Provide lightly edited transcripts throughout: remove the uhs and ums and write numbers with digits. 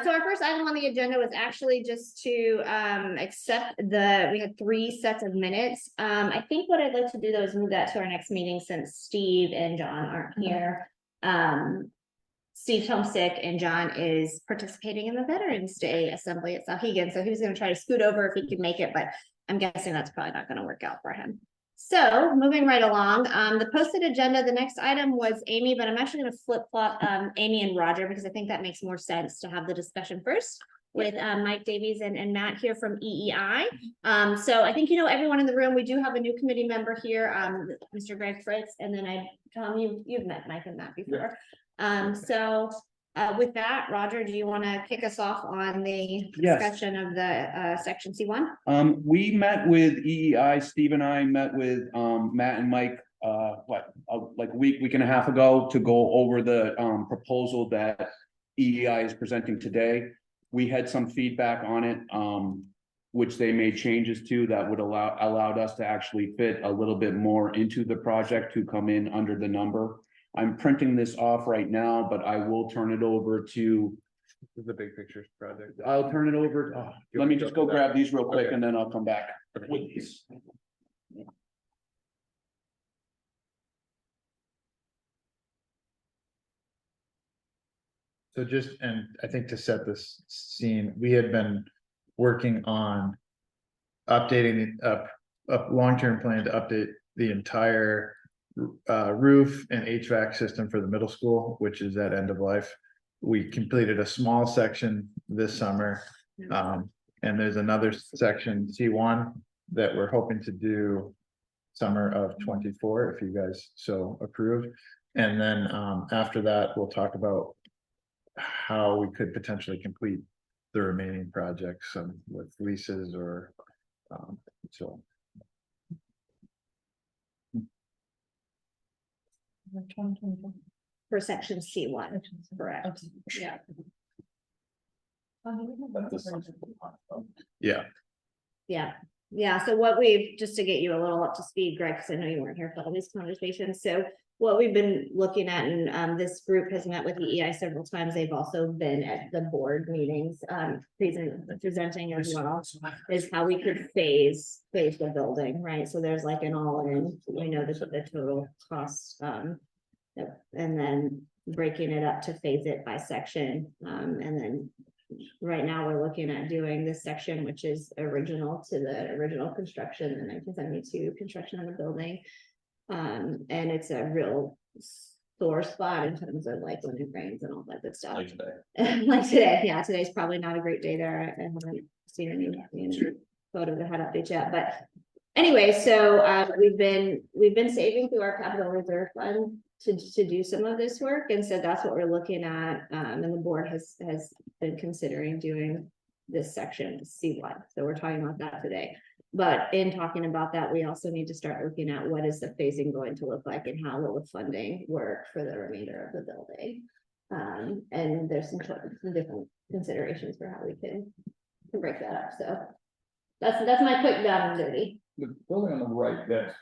So our first item on the agenda was actually just to accept we had 3 sets of minutes. I think what I'd like to do though is move that to our next meeting since Steve and John aren't here. Steve's homesick and John is participating in the Veterans Day Assembly at Sauhegan. So he was going to try to scoot over if he could make it, but I'm guessing that's probably not going to work out for him. So moving right along, the posted agenda, the next item was Amy, but I'm actually going to flip-flop Amy and Roger because I think that makes more sense to have the discussion first with Mike Davies and Matt here from EEI. So I think, you know, everyone in the room, we do have a new committee member here, Mr. Greg Fritz, and then Tom, you've met Mike and Matt before. With that, Roger, do you want to kick us off on the discussion of the section C1? We met with EEI. Steve and I met with Matt and Mike like a week and a half ago to go over the proposal that EEI is presenting today. We had some feedback on it, which they made changes to that would allowed us to actually fit a little bit more into the project to come in under the number. I'm printing this off right now, but I will turn it over to the big picture project. I'll turn it over. Let me just go grab these real quick and then I'll come back with these. So and I think to set this scene, we had been working on updating a long-term plan to update the entire roof and HVAC system for the middle school, which is at end of life. We completed a small section this summer, and there's another section C1 that we're hoping to do summer of 24 if you guys so approve. And then after that, we'll talk about how we could potentially complete the remaining projects with leases or so. For section C1, correct? Yeah. Yeah. So what just to get you a little up to speed, Greg, because I know you weren't here for all these conversations. So what we've been looking at, and this group has met with the EI several times. They've also been at the board meetings, presenting as well, is how we could phase the building, right? So there's like an all-in, we know the total cost, and then breaking it up to phase it by section. And then right now we're looking at doing this section, which is original to the original construction, the 1972 construction of the building. And it's a real sore spot in terms of like when it rains and all that good stuff. Like today. Like today, yeah, today's probably not a great day there. I haven't seen any photo that had updates yet, but anyway, so we've been saving through our capital reserve fund to do some of this work, and so that's what we're looking at. And the board has been considering doing this section C1. So we're talking about that today. But in talking about that, we also need to start looking at what is the phasing going to look like and how will the funding work for the remainder of the building. And there's some different considerations for how we can break that up. So that's my quick down and dirty. The building on the right, that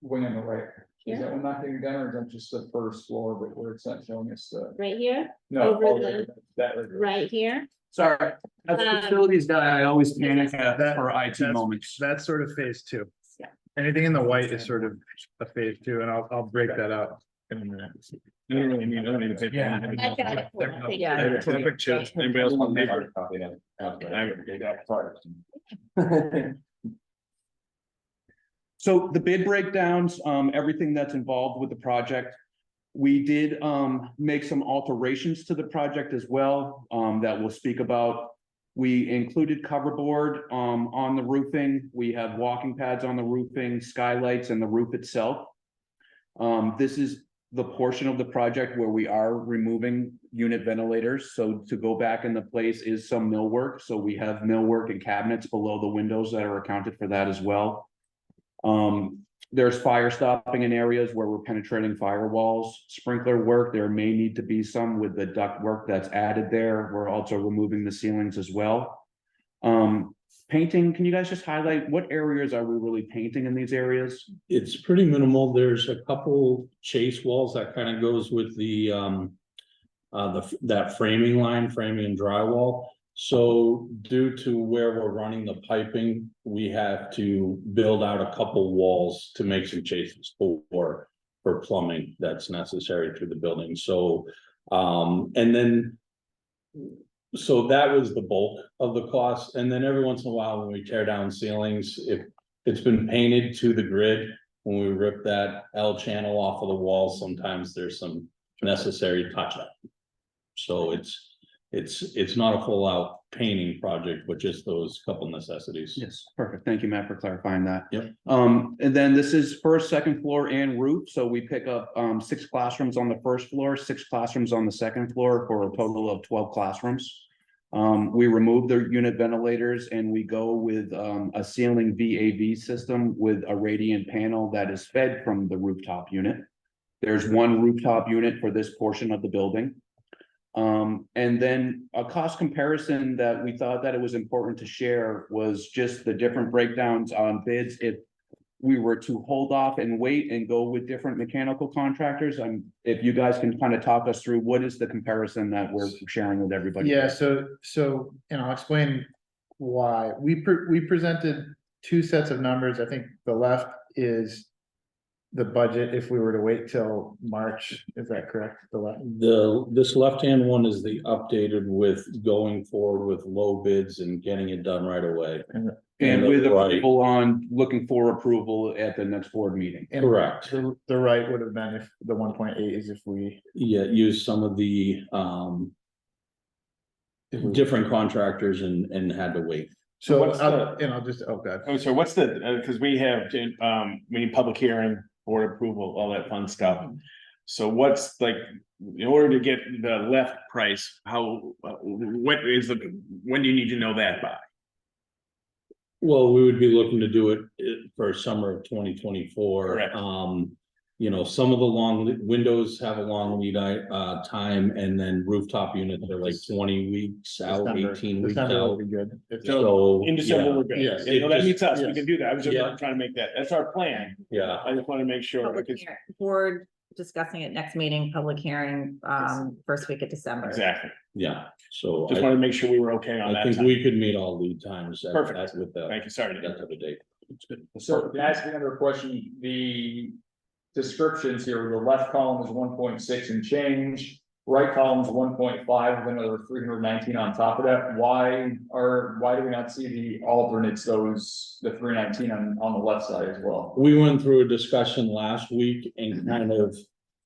wing on the right, Yeah. is that one not getting done, or is that just the first floor, but where it's not showing us the? Right here, No, over that right here. Sorry, as a facilities guy, I always panic for IT moments. That's sort of phase 2. Yeah. Anything in the white is sort of a phase 2, and I'll break that out in a minute. You don't really need, I don't need to pay. Yeah. I've got it. Yeah. Anybody else want to Copy that. So the bid breakdowns, everything that's involved with the project. We did make some alterations to the project as well that we'll speak about. We included coverboard on the roofing. We have walking pads on the roofing, skylights, and the roof itself. This is the portion of the project where we are removing unit ventilators. So to go back into place is some millwork. So we have millwork and cabinets below the windows that are accounted for that as well. There's fire stopping in areas where we're penetrating firewalls, sprinkler work. There may need to be some with the duct work that's added there. We're also removing the ceilings as well. Painting, can you guys just highlight what areas are we really painting in these areas? It's pretty minimal. There's a couple chase walls that kind of goes with the that framing line, framing and drywall. So due to where we're running the piping, we have to build out a couple walls to make some chases for plumbing that's necessary through the building. So, and then, so that was the bulk of the cost. And then every once in a while, when we tear down ceilings, if it's been painted to the grid, when we rip that L channel off of the wall, sometimes there's some necessary touch up. So it's not a full out painting project, but just those couple necessities. Yes, perfect. Thank you, Matt, for clarifying that. Yep. And then this is first, second floor and roof. So we pick up 6 classrooms on the first floor, 6 classrooms on the second floor for a total of 12 classrooms. We remove the unit ventilators and we go with a ceiling VAV system with a radiant panel that is fed from the rooftop unit. There's one rooftop unit for this portion of the building. And then a cost comparison that we thought that it was important to share was just the different breakdowns on bids. If we were to hold off and wait and go with different mechanical contractors, if you guys can kind of talk us through what is the comparison that we're sharing with everybody. Yeah, so, and I'll explain why. We presented 2 sets of numbers. I think the left is the budget if we were to wait till March. Is that correct? The left? This left-hand one is the updated with going forward with low bids and getting it done right away. And with Right. approval on, looking for approval at the next board meeting. And Correct. The right would have been if the 1.8 is if we. Yeah, use some of the different contractors and had to wait. So, What's and I'll just, oh, God. Oh, so what's the, because we have, we need public hearing, board approval, all that fun stuff. So what's like, in order to get the left price, what is when do you need to know that by? Well, we would be looking to do it for summer of 2024. Correct. You know, some of the windows have a long lead time, and then rooftop units are like 20 weeks out, December. 18 weeks December will out. be good. So In December, yeah, we're good. Yes. Yeah, no, that It meets us, we yes. can do that. I was just Yeah. trying to make that, that's our plan. yeah, I just want to make sure. Public because- hearing, board discussing it next meeting, public hearing, first week of December. Exactly. yeah. So Just wanted to make sure we were okay on I that. think time. we could meet all lead times. Perfect. With that. Thank you, sorry. That's the date. So can I ask another question? The descriptions here, the left column is 1.6 and change, right column is 1.5 with another 319 on top of that. Why do we not see the alternates, the 319 on the left side as well? We went through a discussion last week and kind of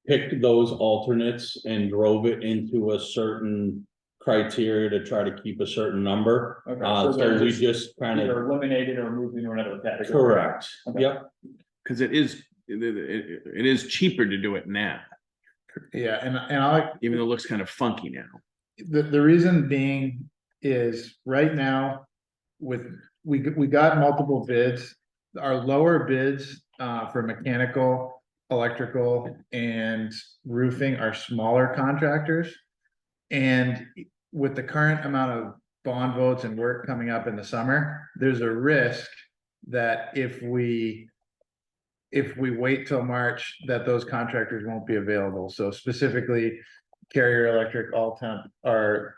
picked those alternates and drove it into a certain criteria to try to keep a certain number. Okay, So they're we just kind of, either eliminated or moved into another category. correct, Okay. yep. Cause it is cheaper to do it now, Yeah, and I, even though it looks kind of funky now. the reason being is right now we got multiple bids. Our lower bids for mechanical, electrical and roofing are smaller contractors. And with the current amount of bond votes and work coming up in the summer, there's a risk that if we wait till March, that those contractors won't be available. So specifically, Carrier Electric, All Temp are,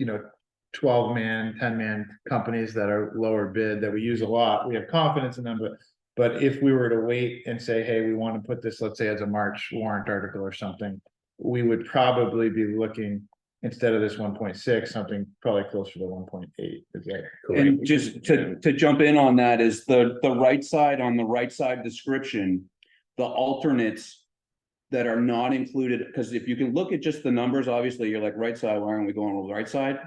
12-man, 10-man companies that are lower bid that we use a lot. We have confidence in them, but if we were to wait and say, hey, we want to put this, let's say as a March warrant article or something, we would probably be looking, instead of this 1.6, something probably closer to 1.8. Is that correct? And just to jump in on that is the right side, on the right side description, the alternates that are not included, because if you can look at just the numbers, obviously you're like, right side, why aren't we going with the right side?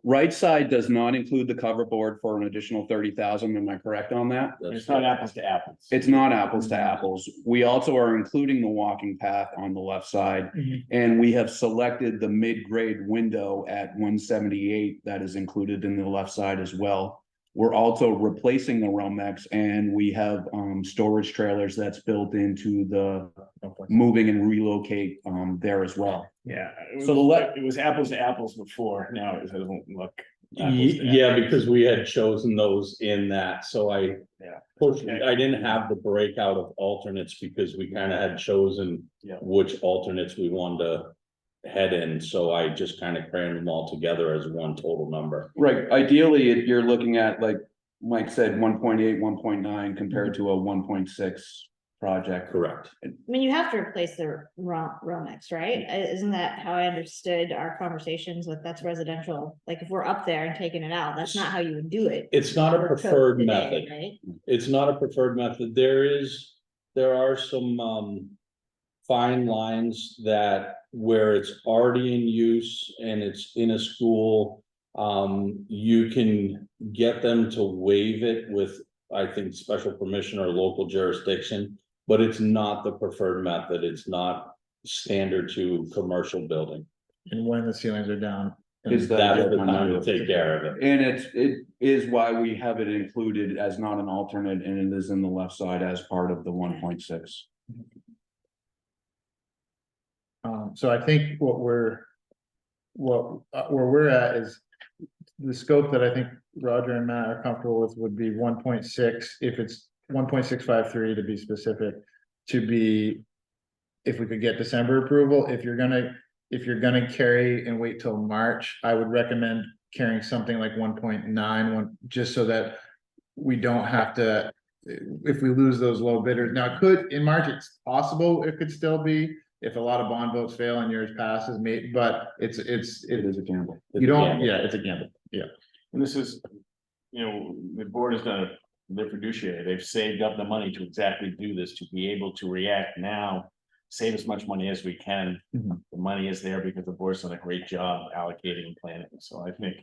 Right side does not include the cover board for an additional 30,000. Am I correct on that? It's not apples to apples. It's not apples to apples. We also are including the walking path on the left side. Mhm. And we have selected the mid-grade window at 178 that is included in the left side as well. We're also replacing the Romex and we have storage trailers that's built into the moving and relocate there as well. Yeah. So the left- It was apples to apples before, now it doesn't look. apples to Yeah, apples. because we had chosen those in that, so I. Yeah. I didn't have the breakout of alternates because we kind of had chosen Yeah. which alternates we wanted to head in, so I just kind of crammed them all together as one total number. Right, ideally, if you're looking at, like Mike said, 1.8, 1.9 compared to a 1.6 project. Correct. I mean, you have to replace the Romex, right? Isn't that how I understood our conversations with, that's residential? Like, if we're up there and taking it out, that's not how you would do it. It's not a for code preferred today, method. right? It's not a preferred method. There are some fine lines that where it's already in use and it's in a school. You can get them to waive it with, I think, special permission or local jurisdiction, but it's not the preferred method. It's not standard to commercial building. And when the ceilings are down. Is That's that the time to take care of it. And it is why we have it included as not an alternate, and it is in the left side as part of the 1.6. So I think where we're at is the scope that I think Roger and Matt are comfortable with would be 1.6, if it's 1.653 to be specific, to be, if we could get December approval. If you're gonna carry and wait till March, I would recommend carrying something like 1.9, just so that we don't have to, if we lose those low bidders. Now, in March, it's possible it could still be, if a lot of bond votes fail and yours passes, but it It is a gamble. you don't, yeah, it's a gamble, yeah. And this is, the board has done their fiduciary, they've saved up the money to exactly do this, to be able to react now. Save as much money as we can. Mhm. The money is there because the board's done a great job allocating and planning, so I think.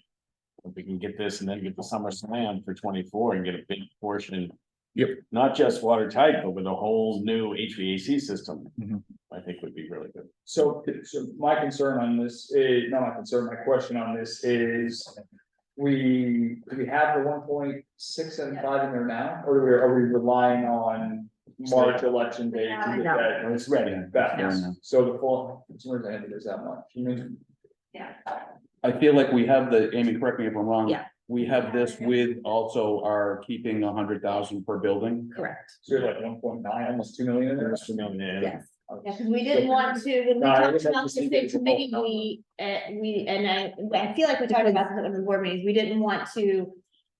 If we can get this and then get the summer slam for 24 and get a big portion. Yep. Not just watertight, but with a whole new HVAC system. Mhm. I think would be really good. So my concern on this is, not my concern, my question on this is. Do we have the 1.675 in there now, or are we relying on March election day to get No. that? It's ready, that, No. so the full, consumers end is that much, you mean, I feel like we have Amy, correct me if I'm wrong. Yeah. We have this with also our keeping 100,000 per building. Correct. so you're like 1.9, almost 2 million in there? There's 2 million in it. Yes. Yeah, because we didn't want to, when we No, I talked guess I about just the think same it's a committee, bulk I feel like we talked about this at the board meetings, we didn't want to.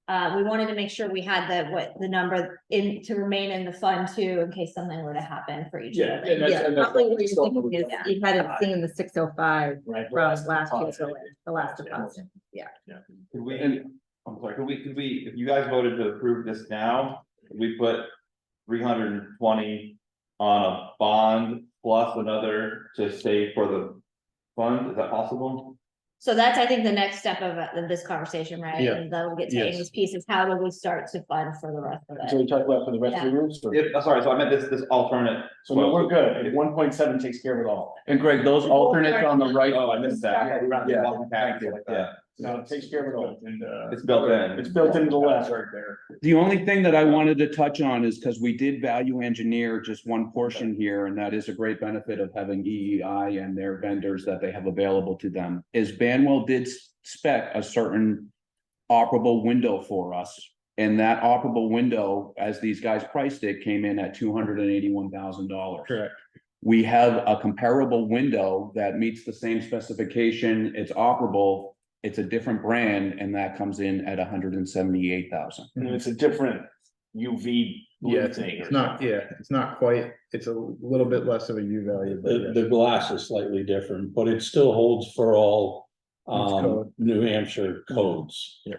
We wanted to make sure we had the number to remain in the fund too, in case something were to happen for each. Yeah, building. and that's- Yeah, and that's probably what what we you're still- thinking is you hadn't seen the 605 Right. from last year's, the last deposit. Could we, And- I'm sorry, could we, if you guys voted to approve this now, could we put 320 on a bond plus another to save for the fund, is that possible? So that's, I think, the next step of this conversation, right? Yeah. And that'll get to Yes. Amy's pieces, how do we start to fund for the rest of So it? we talked about for the rest of the roofs, or- Sorry, so I meant this alternate. so no, we're good, 1.7 takes care of it all. And Greg, those alternates on the right. Oh, I missed that. Yeah. Yeah, No, it takes care of it all. it's built in. It's built into the left. Right there. The only thing that I wanted to touch on is because we did value engineer just one portion here, and that is a great benefit of having EEI and their vendors that they have available to them, is Banwell did spec a certain operable window for us. And that operable window, as these guys priced it, came in at $281,000. Correct. We have a comparable window that meets the same specification, it's operable, it's a different brand, and that comes in at 178,000. And it's a different UV blue Yeah, thing. it's not, it's not quite, it's a little bit less of a U value, but The glass is slightly different, but it still holds for all code. New Hampshire codes. Yeah.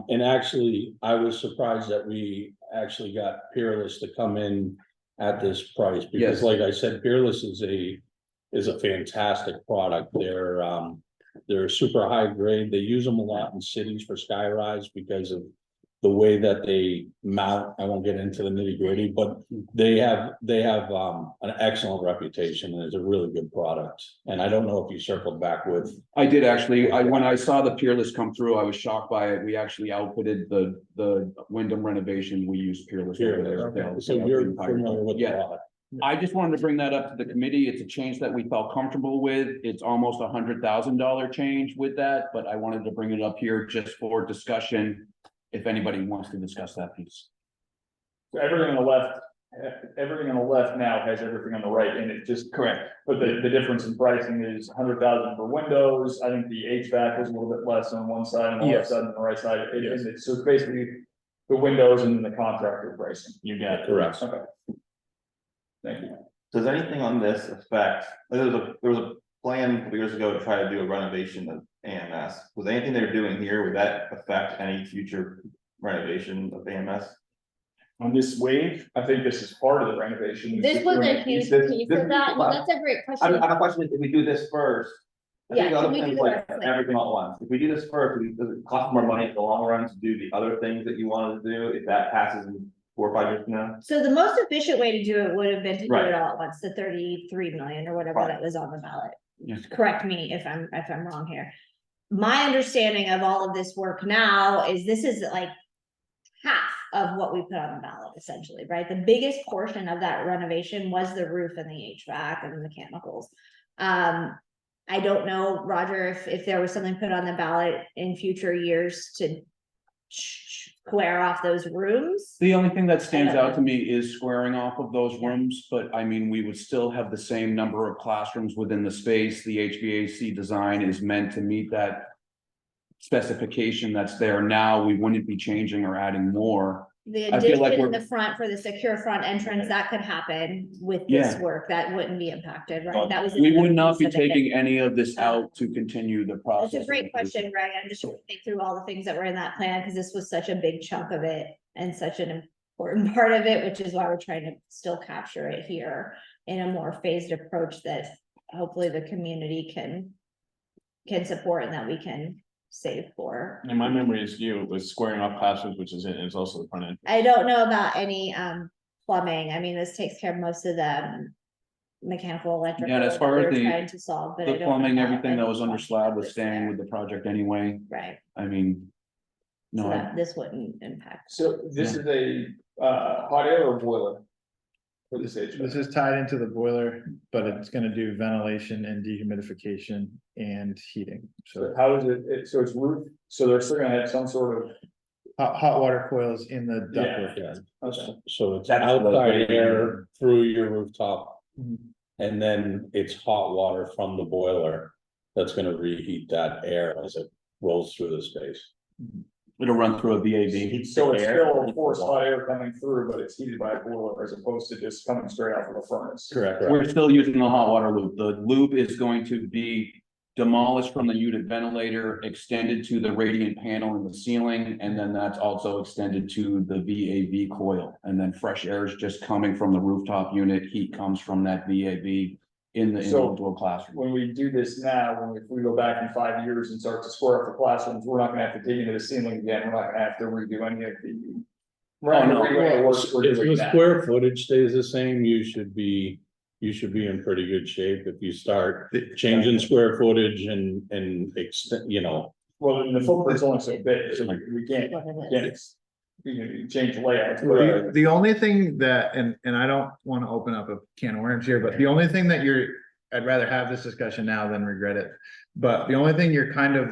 And actually, I was surprised that we actually got Peerless to come in at this price, because Yes. like I said, Peerless is a fantastic product. They're super high grade. They use them a lot in cities for skyrise because of the way that they mount. I won't get into the nitty gritty, but they have an excellent reputation, and it's a really good product. And I don't know if you circled back with. I did actually, when I saw the Peerless come through, I was shocked by it. We actually outfitted the Wyndham renovation, we used Peerless over there. So you're familiar with the Yeah. product. I just wanted to bring that up to the committee. It's a change that we felt comfortable with. It's almost $100,000 change with that, but I wanted to bring it up here just for discussion. If anybody wants to discuss that piece. So everything on the left everything on the left now has everything on the right, and it just. Correct. But the difference in pricing is 100,000 for windows, I think the HVAC is a little bit less on one side and the left Yes. side and the right side, Yes. so it's basically. The windows and the contractor pricing. You got it. Correct. Okay. Thank you. Does anything on this affect, there was a plan a couple years ago to try to do a renovation of AMS. Was anything they're doing here, would that affect any future renovation of AMS? On this wave, I think this is part of the renovation. This was a huge piece of that, well, that's a great question. I'm questioning if we do this first. I think Yeah, the other can we thing do is the like rest? everything all at once. If we do this first, does it cost more money in the long run to do the other things that you wanted to do, if that passes in 4 or 5 years from now? So the most efficient way to do it would have been to do Right. it all at once, the 33 million or whatever Right. that was on the ballot. Yes. Correct me if I'm wrong here. My understanding of all of this work now is this is like half of what we put on the ballot essentially, right? The biggest portion of that renovation was the roof and the HVAC and the mechanicals. I don't know, Roger, if there was something put on the ballot in future years to square off those rooms. The only thing that stands out to me is squaring off of those rooms, but I mean, we would still have the same number of classrooms within the space. The HVAC design is meant to meet that specification that's there now. We wouldn't be changing or adding more. The I feel like addition in we're- the front for the secure front entrance, that could happen with this Yeah. work, that wouldn't be impacted, right? That was. We another would not be piece of it. taking any of this out to continue the process. That's a great question, Greg. I'm just trying to think through all the things that were in that plan, because this was such a big chunk of it and such an important part of it, which is why we're trying to still capture it here in a more phased approach that hopefully the community can support and that we can save for. and my memory is it was squaring off classrooms, which is it's also the front end. I don't know about any plumbing. I mean, this takes care of most of the mechanical, electrical. Yeah, as that far as they're the- trying to solve, but I The don't know plumbing, about everything that any was under plumbing slab was that's staying there. with the project anyway. Right, I mean. so No, that this wouldn't impact. So this is a, hot air or boiler? For this HVAC? This is tied into the boiler, but it's gonna do ventilation and dehumidification and heating. So So how is it, so it's roof, so they're still gonna have some sort of, hot water coils in the ductwork. Yeah, okay, so it's That's the- outside air through your rooftop. Mhm. And then it's hot water from the boiler that's gonna reheat that air as it rolls through the space. it'll run through a VAV. so it's still forced hot air coming through, but it's heated by a boiler as opposed to just coming straight out of a furnace. Correct. We're still using the hot water loop. The loop is going to be demolished from the unit ventilator, extended to the radiant panel in the ceiling, and then that's also extended to the VAV coil. And then fresh air is just coming from the rooftop unit. Heat comes from that VAV in the So- individual classroom. When we do this now, if we go back in 5 years and start to square up the classrooms, we're not gonna have to dig into the ceiling again, we're not gonna have to redo any of the. We're not Oh, no. gonna redo any of the work we're If doing the now. square footage stays the same, you should be in pretty good shape if you start changing square footage and extend, Well, and the footprint's only so big, so we can't, What it can't, is. change the layouts. but- The only thing that, and I don't wanna open up a can of worms here, but the only thing that I'd rather have this discussion now than regret it. But the only thing you're kind of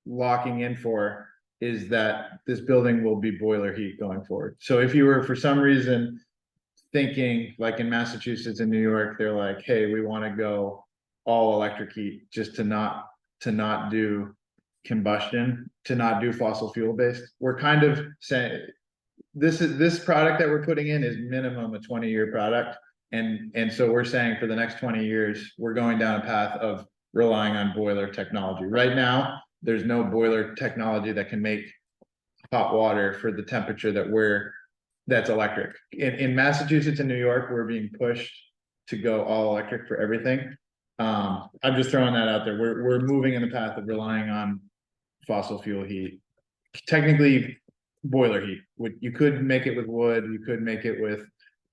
locking in for is that this building will be boiler heat going forward. So if you were for some reason thinking, like in Massachusetts and New York, they're like, hey, we wanna go all electric heat, just to not do combustion, to not do fossil fuel based. We're kind of saying, this product that we're putting in is minimum a 20-year product. And so we're saying for the next 20 years, we're going down a path of relying on boiler technology. Right now, there's no boiler technology that can make hot water for the temperature that's electric. In Massachusetts and New York, we're being pushed to go all electric for everything. I'm just throwing that out there. We're moving in the path of relying on fossil fuel heat. Technically, boiler heat. You could make it with wood, you could make it with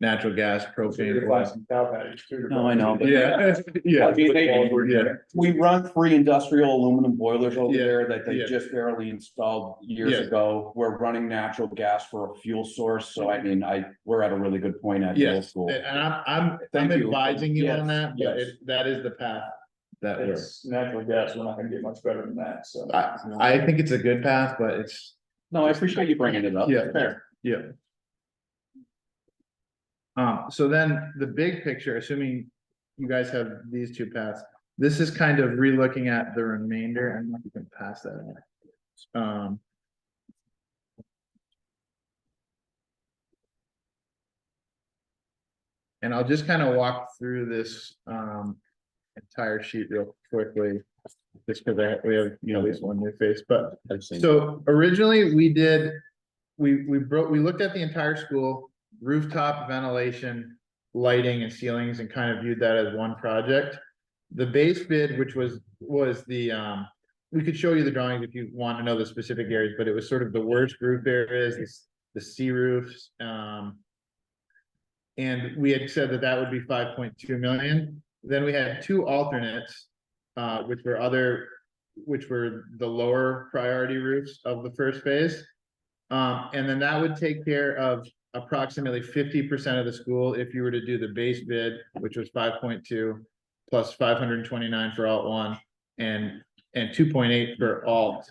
natural gas, So you're gonna propane. find some cow patties too. No, I know, but- Yeah, yeah, I mean, yeah. We run 3 industrial aluminum boilers over Yeah, there that they yeah. just barely installed years Yeah. ago. We're running natural gas for a fuel source, so I mean, we're at a really good point at middle Yes, school. and I'm Thank you. advising you on Yes, that, but yes. that is the path that we're. It's natural gas, we're not gonna get much better than that, so. I think it's a good path, but it's, No, I appreciate you bringing it up. Yeah. Fair. yeah. So then the big picture, assuming you guys have these two paths, this is kind of re-looking at the remainder. I don't know if you can pass that. And I'll just kind of walk through this entire sheet real quickly. Just because we have, you know, at least one new face, but so originally we did, we looked at the entire school, rooftop ventilation, lighting and ceilings, and kind of viewed that as one project. The base bid, which was the we could show you the drawings if you want to know the specific areas, but it was sort of the worst roof areas, the C roofs. And we had said that that would be 5.2 million. Then we had two alternates, which were the lower priority roofs of the first phase. And then that would take care of approximately 50% of the school if you were to do the base bid, which was 5.2 plus 529 for alt one and 2.8 for alt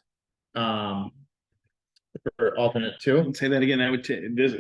for alternate two. Say that again, that would take, those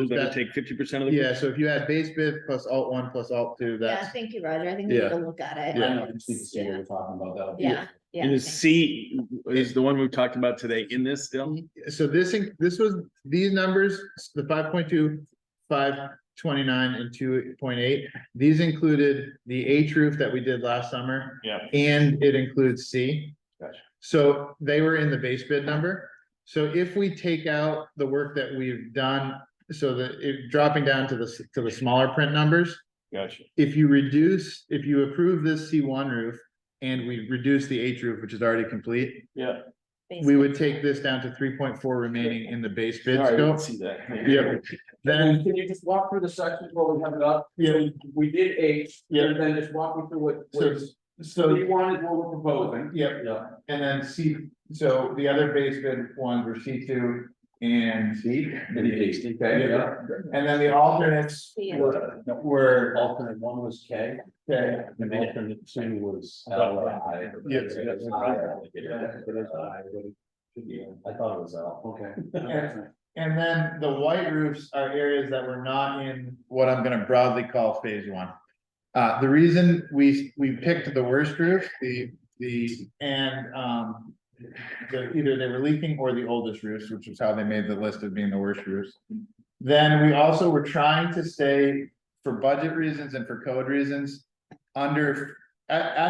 that would take 50% of the. Yeah, so if you had base bid plus alt one plus alt two, Yeah, that's thank you, Roger. I think we need Yeah. to look at it. Yeah. Yeah. talking about Yeah, yeah. And the thank- C is the one we talked about today in this still? so this was these numbers, the 5.2, 529 and 2.8. These included the H roof that we did last summer. Yeah. And it includes C. Gotcha. So they were in the base bid number. So if we take out the work that we've done, so that it dropping down to the smaller print numbers, Gotcha. if you approve this C1 roof and we reduce the H roof, which is already complete, Yeah. we would take this down to 3.4 remaining in the base bid Sorry, I didn't scope. see that. Yep. Then, Can you just walk through the sections where we have it up? Yeah. We did H, Yeah. and then just walk me through what so, we wanted, what we're proposing. yep, Yeah. and then so the other base bid ones were C2 and C. Okay, yeah. And then the alternates Yeah. were, Alternate one was K, okay, and alternate two was L. I. Yes. I thought it was L, okay. and then the white roofs are areas that were not in what I'm gonna broadly call phase one. The reason we picked the worst roof, either they were leaking or the oldest roofs, which is how they made the list of being the worst roofs. Then we also were trying to stay, for budget reasons and for code reasons, at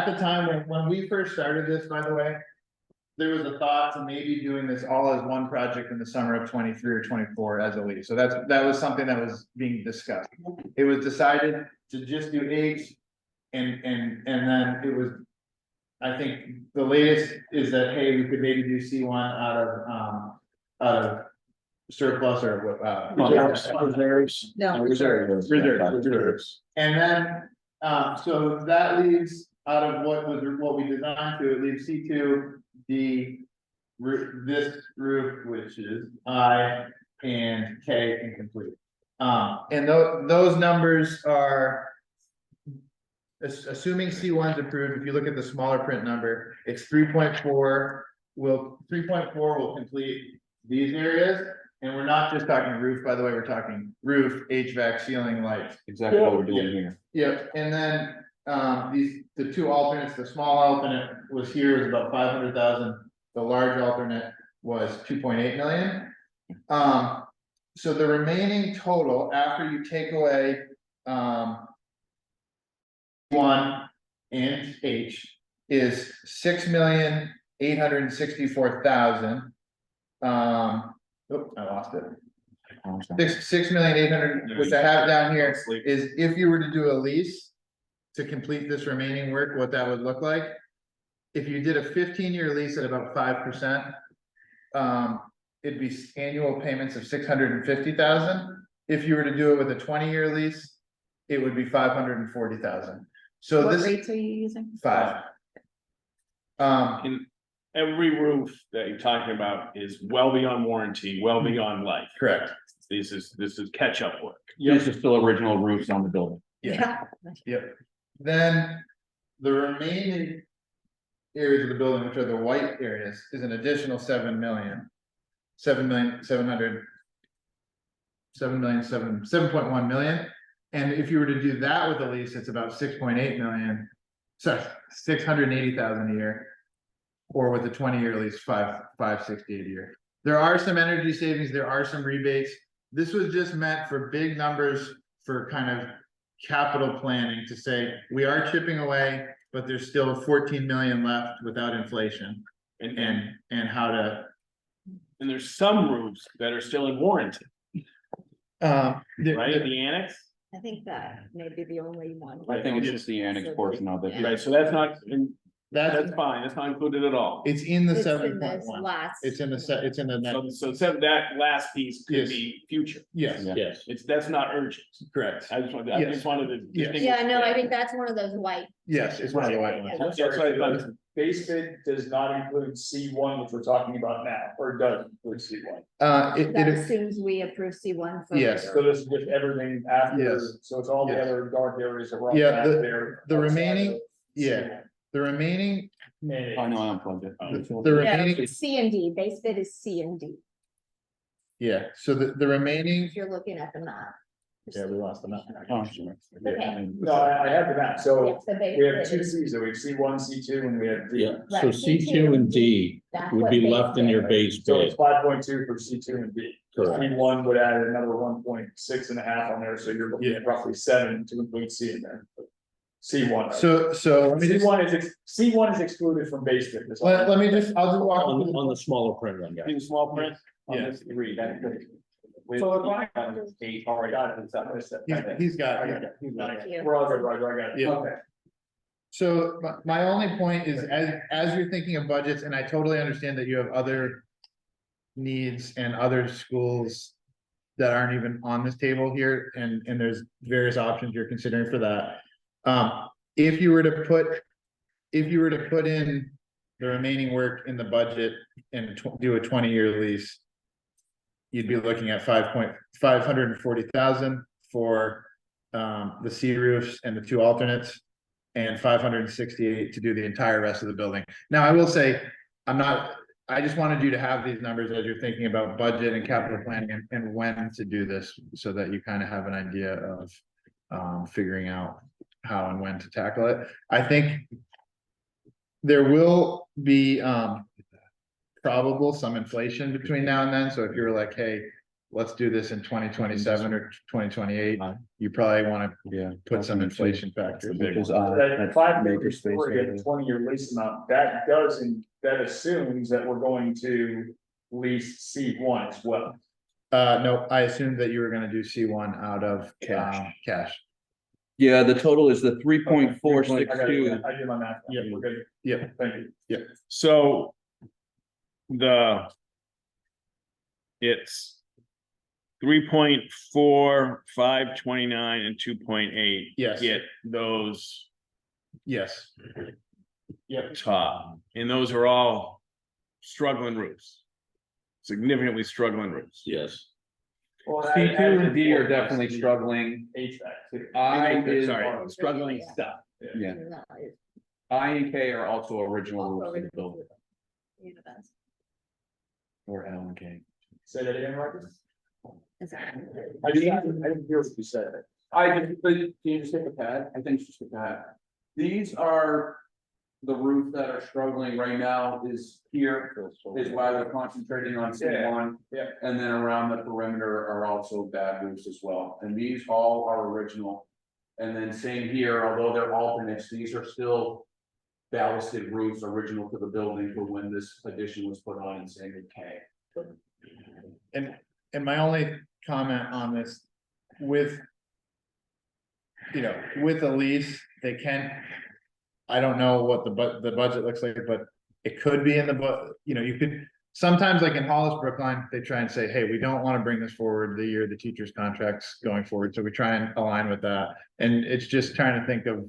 the time when we first started this, by the way, there was a thought to maybe doing this all as one project in the summer of 23 or 24 as a lease. So that was something that was being discussed. It was decided to just do H and then it was, I think the latest is that, hey, we could maybe do C1 out of surplus or Reserves. No. reserves. And then, so that leaves out of what we designed to, it leaves C2, this roof, which is I and K incomplete. And those numbers are, assuming C1's approved, if you look at the smaller print number, it's 3.4 will complete these areas. And we're not just talking roof, by the way, we're talking roof, HVAC, ceiling, lights. Exactly what we're doing here. Yep, and then, the two alternates, the small alternate was here is about 500,000. The large alternate was 2.8 million. So the remaining total after you take away, one and H is 6,864,000. Oh, I lost it. 6,800,000, which I have down here is if you were to do a lease to complete this remaining work, what that would look like. If you did a 15-year lease at about 5%, it'd be annual payments of 650,000. If you were to do it with a 20-year lease, it would be 540,000. So What this rates are you using? 5. And every roof that you're talking about is well beyond warranty, well beyond life. Correct. This is catch-up work. These are still original roofs on the building. Yeah. Yep. Then the remaining areas of the building, which are the white areas, is an additional 7.1 million. And if you were to do that with a lease, it's about 6.8 million. Sorry, 680,000 a year. Or with a 20-year lease, 568 a year. There are some energy savings, there are some rebates. This was just meant for big numbers for kind of capital planning to say, we are chipping away, but there's still 14 million left without inflation. And how to, And there's some roofs that are still in warranty, right, at the annex? I think that may be the only one. I think it's just the annex portion of it. Right, so that's not, that's, that's fine, that's not included at all. it's in the It's in 7.1. this last. It's in the it's in the next, So that last piece could Yes. be future, yes, Yes. that's not urgent. correct. I just wanted, Yes. to. Yes. Yeah, no, I think that's one of those white. Yes, it's one of the white ones. I'm That's what I sorry, thought. base bid does not include C1, which we're talking about now, or it does include C1. That It, assumes we approve C1 for. Yes. So this is with everything after, Yes. so it's all the Yes. other dark areas that were on Yeah, back the- there. the outside remaining- of yeah. C1. the remaining, I know I unplugged it. the No, remaining, C and D, base bid is C and D, yeah, so the remaining, if you're looking at the map. yeah, we lost the map. Oh, sure. Okay. No, I have the map, Yeah, so so base we have bid two is- Cs, so we have C1, C2, and we have D. Yeah, so Right, C2 and D that's would what be base left in bid your is. base So bid. it's 5.2 for C2 and D. Correct. C1 would add another 1.6.5 on there, so you're looking at roughly 7 to include C in there. C1. So let me just, C1 is excluded from base bid. that's all. let me just, I'll just walk. On, through the- on the smaller print one, See guys. the small print? Yeah. Disagree, that's good. So if I- All right, got it. He's got it. Thank you. We're all good, right, I got it. Yeah. Okay. So my only point is, as you're thinking of budgets, and I totally understand that you have other needs and other schools that aren't even on this table here, and there's various options you're considering for that. If you were to put in the remaining work in the budget and do a 20-year lease, you'd be looking at 540,000 for the C roofs and the two alternates, and 568 to do the entire rest of the building. Now, I will say, I just wanted you to have these numbers as you're thinking about budget and capital planning and when to do this, so that you kind of have an idea of figuring out how and when to tackle it. I think there will be probable some inflation between now and then. So if you're like, hey, let's do this in 2027 or 2028, you probably want to Yeah. put some inflation factors. Which is, That that's 554 makerspace again, 20-year lease amount, that does, and that assumes that we're going to lease C1 as well. No, I assumed that you were gonna do C1 out of Cash. cash. Yeah, the total is the 3.462. I did my math. Yeah. We're good. Yep. Thank you. So. It's 3.4, 529, and 2.8. Yes. Get those Yes, top, and those are all struggling roofs. Significantly struggling roofs. Yes. Well, C2 and D are definitely struggling. HVAC. I is, Sorry, struggling stuff. yeah, No, it's I and K are also original also roofs in the original building, to the events. or L and K. Say that again, Roger? Is that- I didn't hear what you said. I just, but can you just take a pad? I think it's just a pad. These are the roof that are struggling right now is here, is why we're concentrating on C1. Yeah. And then around the perimeter are also bad roofs as well, and these all are original. And then same here, although they're alternates, these are still ballasted roofs original to the building for when this addition was put on, and same with K. and my only comment on this, with with a lease, they can. I don't know what the budget looks like, but it could be in the you could, sometimes like in Hollis Brookline, they try and say, hey, we don't want to bring this forward the year the teacher's contract's going forward, so we try and align with that. And it's just trying to think of,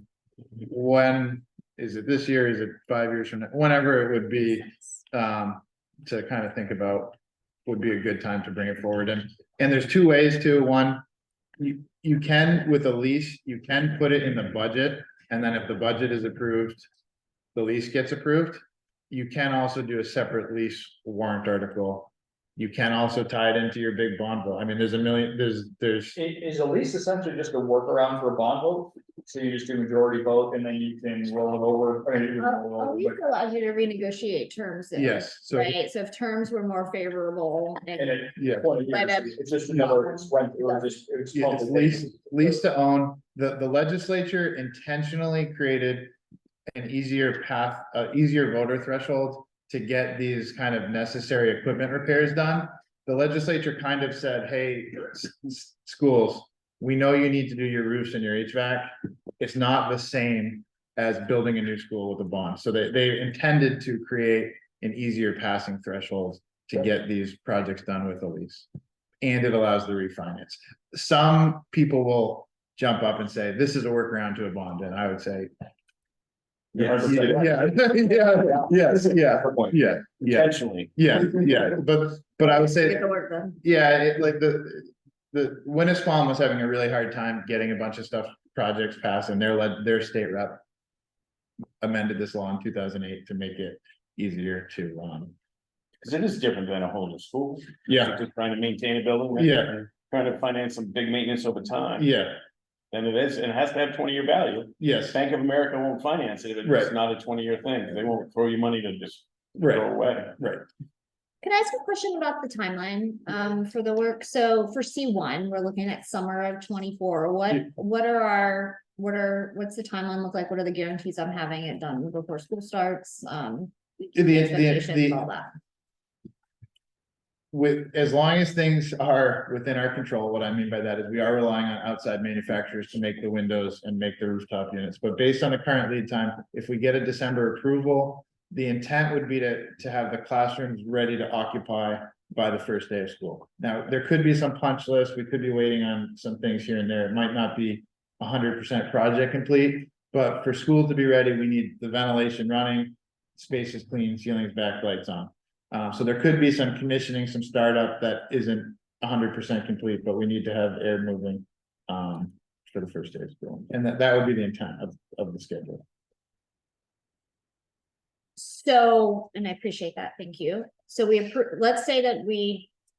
when is it, this year, is it 5 years from now, whenever it would be, to kind of think about, would be a good time to bring it forward. And there's two ways to, one, you can, with a lease, you can put it in the budget, and then if the budget is approved, the lease gets approved. You can also do a separate lease warrant article You can also tie it into your big bond vote. I mean, there's a million, there's, Is a lease essentially just a workaround for a bond vote? So you just do majority vote and then you can roll it over? Or you can roll it over, lease allows you to renegotiate terms. though, yes, so, Right, so if terms were more favorable And and it, yeah. 20 years, Let it- it's just another, it's rent, or just, it's. Yeah, it's lease to own. The legislature intentionally created an easier path, easier voter threshold to get these kind of necessary equipment repairs done. The legislature kind of said, hey, schools, we know you need to do your roofs and your HVAC. It's not the same as building a new school with a bond. So they intended to create an easier passing threshold to get these projects done with a lease. And it allows the refinance. Some people will jump up and say, this is a workaround to a bond, and I would say, yes, yeah, yes, yeah, Intentionally. but I would say, get the work done. yeah, like the Winnisquam was having a really hard time getting a bunch of projects passed, and their state rep amended this law in 2008 to make it easier to, Cause it is different than a whole new school. yeah, Just trying to maintain a building. yeah, Trying to finance some big maintenance over time. yeah, And it is, and it has to have 20-year value. yes, Bank of America won't finance it if Right. it's not a 20-year thing. They won't throw you money to just right, throw away. right. Can I ask a question about the timeline for the work? So for C1, we're looking at summer of 24. What's the timeline look like? What are the guarantees on having it done before school starts? Expectations, all that. As long as things are within our control, what I mean by that is we are relying on outside manufacturers to make the windows and make the rooftop units. But based on the current lead time, if we get a December approval, the intent would be to have the classrooms ready to occupy by the first day of school. Now, there could be some punch list. We could be waiting on some things here and there. It might not be 100% project complete, but for schools to be ready, we need the ventilation running, spaces clean, ceilings back, lights on. So there could be some commissioning, some startup that isn't 100% complete, but we need to have air moving for the first day of school. And that would be the intent of the schedule. So, and I appreciate that, thank you. So let's say that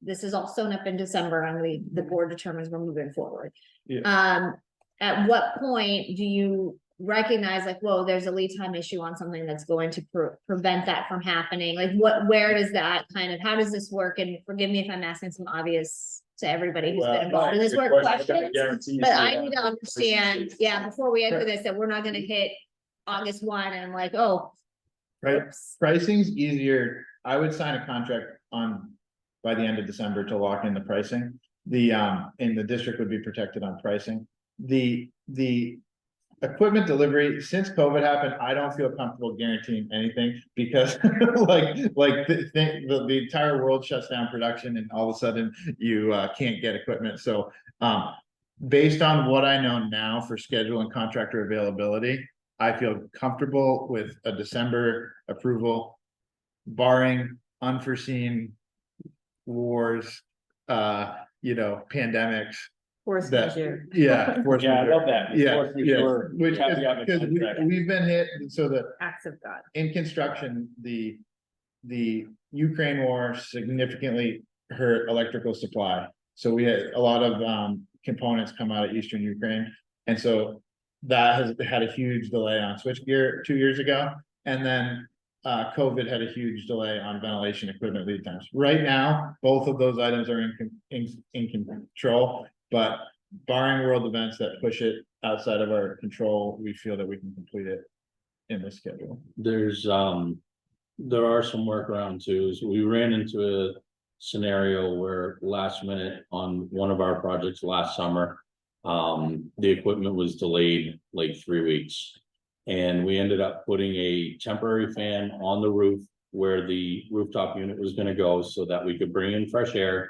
this is all sewn up in December and the board determines we're moving forward. Yeah. At what point do you recognize like, whoa, there's a lead time issue on something that's going to prevent that from happening? Like where does that how does this work? And forgive me if I'm asking some obvious to everybody who's been involved in this work questions, but I need to understand, before we enter this, that we're not gonna hit August 1 and like, oh. Right, oops. pricing's easier. I would sign a contract by the end of December to lock in the pricing. And the district would be protected on pricing. The equipment delivery, since COVID happened, I don't feel comfortable guaranteeing anything because the entire world shuts down production and all of a sudden you can't get equipment. So based on what I know now for schedule and contractor availability, I feel comfortable with a December approval, barring unforeseen wars, pandemics. Force That- majeure. Yeah. force Yeah, I majeure. love that. Yeah, Force yeah, majeure, which caveat in the because contract. we've been hit, so that Acts of God. in construction, the Ukraine war significantly hurt electrical supply. So we had a lot of components come out of Eastern Ukraine, and so that has had a huge delay on switchgear 2 years ago, and then COVID had a huge delay on ventilation equipment lead times. Right now, both of those items are in control, but barring world events that push it outside of our control, we feel that we can complete it in this schedule. There are some workaround too. So we ran into a scenario where last minute on one of our projects last summer, the equipment was delayed like 3 weeks. And we ended up putting a temporary fan on the roof where the rooftop unit was gonna go so that we could bring in fresh air.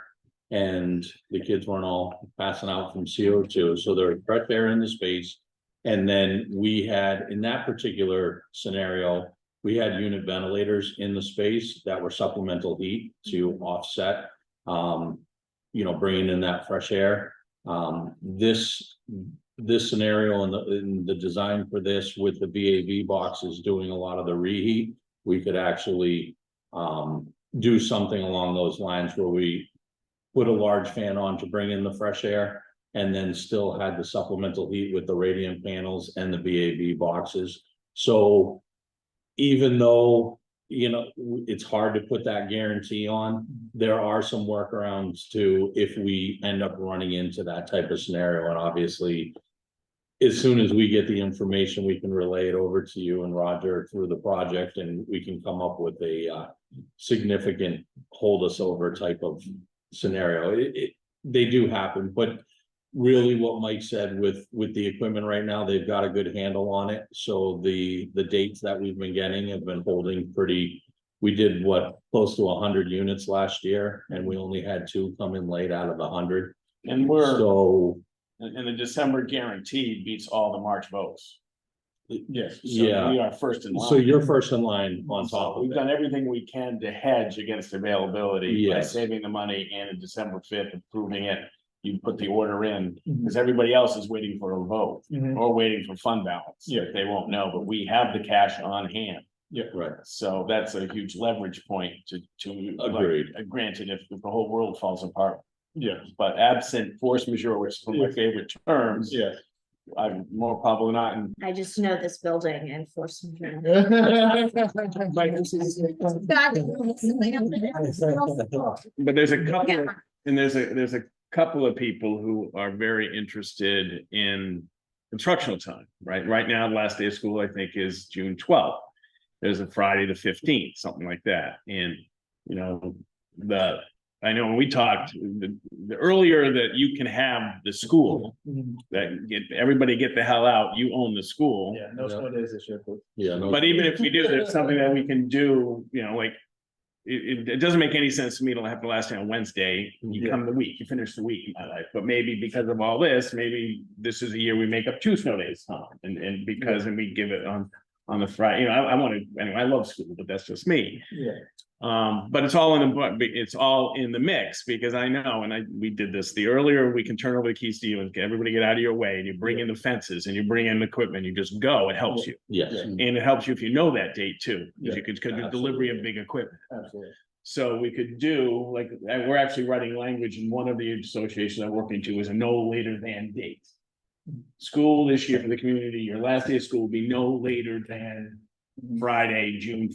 And the kids weren't all passing out from CO2, so there was fresh air in the space. And then we had, in that particular scenario, we had unit ventilators in the space that were supplemental heat to offset, bringing in that fresh air. This scenario and the design for this with the VAV boxes doing a lot of the reheat, we could actually do something along those lines where we put a large fan on to bring in the fresh air and then still had the supplemental heat with the radiant panels and the VAV boxes. So even though, you know, it's hard to put that guarantee on, there are some workarounds to if we end up running into that type of scenario. And obviously, as soon as we get the information, we can relay it over to you and Roger through the project, and we can come up with a significant hold us over type of scenario. They do happen, but really what Mike said with the equipment right now, they've got a good handle on it. So the dates that we've been getting have been holding pretty. We did close to 100 units last year, and we only had 2 come in late out of 100. And we're, So and the December guarantee beats all the March votes. Yes. So Yeah. we are first in line. so you're first in line on top of We've it. done everything we can to hedge against availability by Yes. saving the money, and in December 5th, approving it. You put the order in, because everybody else is waiting for a vote Mhm. or waiting for fund balance. Yeah. They won't know, but we have the cash on hand. Right. So that's a huge leverage point to. Agreed. Granted, if the whole world falls apart, Yeah, but absent force majeure, which is one of my favorite terms. yeah. I'm more probably not in. I just know this building and force. But there's a couple, and there's a couple of people who are very interested in instructional time, right? Right now, the last day of school, I think, is June 12th. There's a Friday the 15th, something like that. And, you know, I know when we talked, the earlier that you can have the school, that everybody get the hell out, you own the school. Yeah, no snow days this year. Yeah. No, But even if we do, there's something that we can do, you know, like. It doesn't make any sense to me to have the last day on Wednesday, you come the week, you finish the week in my life, but maybe because of all this, maybe this is a year we make up 2 snow days. And because, and we give it on the Friday, you know, I want to, anyway, I love school, but that's just me. Yeah. But it's all in the mix, because I know, and we did this, the earlier we can turn over the keys to you and get everybody get out of your way, and you bring in the fences and you bring in the equipment, you just go, it helps you. yes. And it helps you if you know that date too, Yeah, because you could do delivery of big equipment. Absolutely. So we could do, like, we're actually writing language in one of the associations I'm working to is a no later than date. School this year for the community, your last day of school will be no later than Friday, June,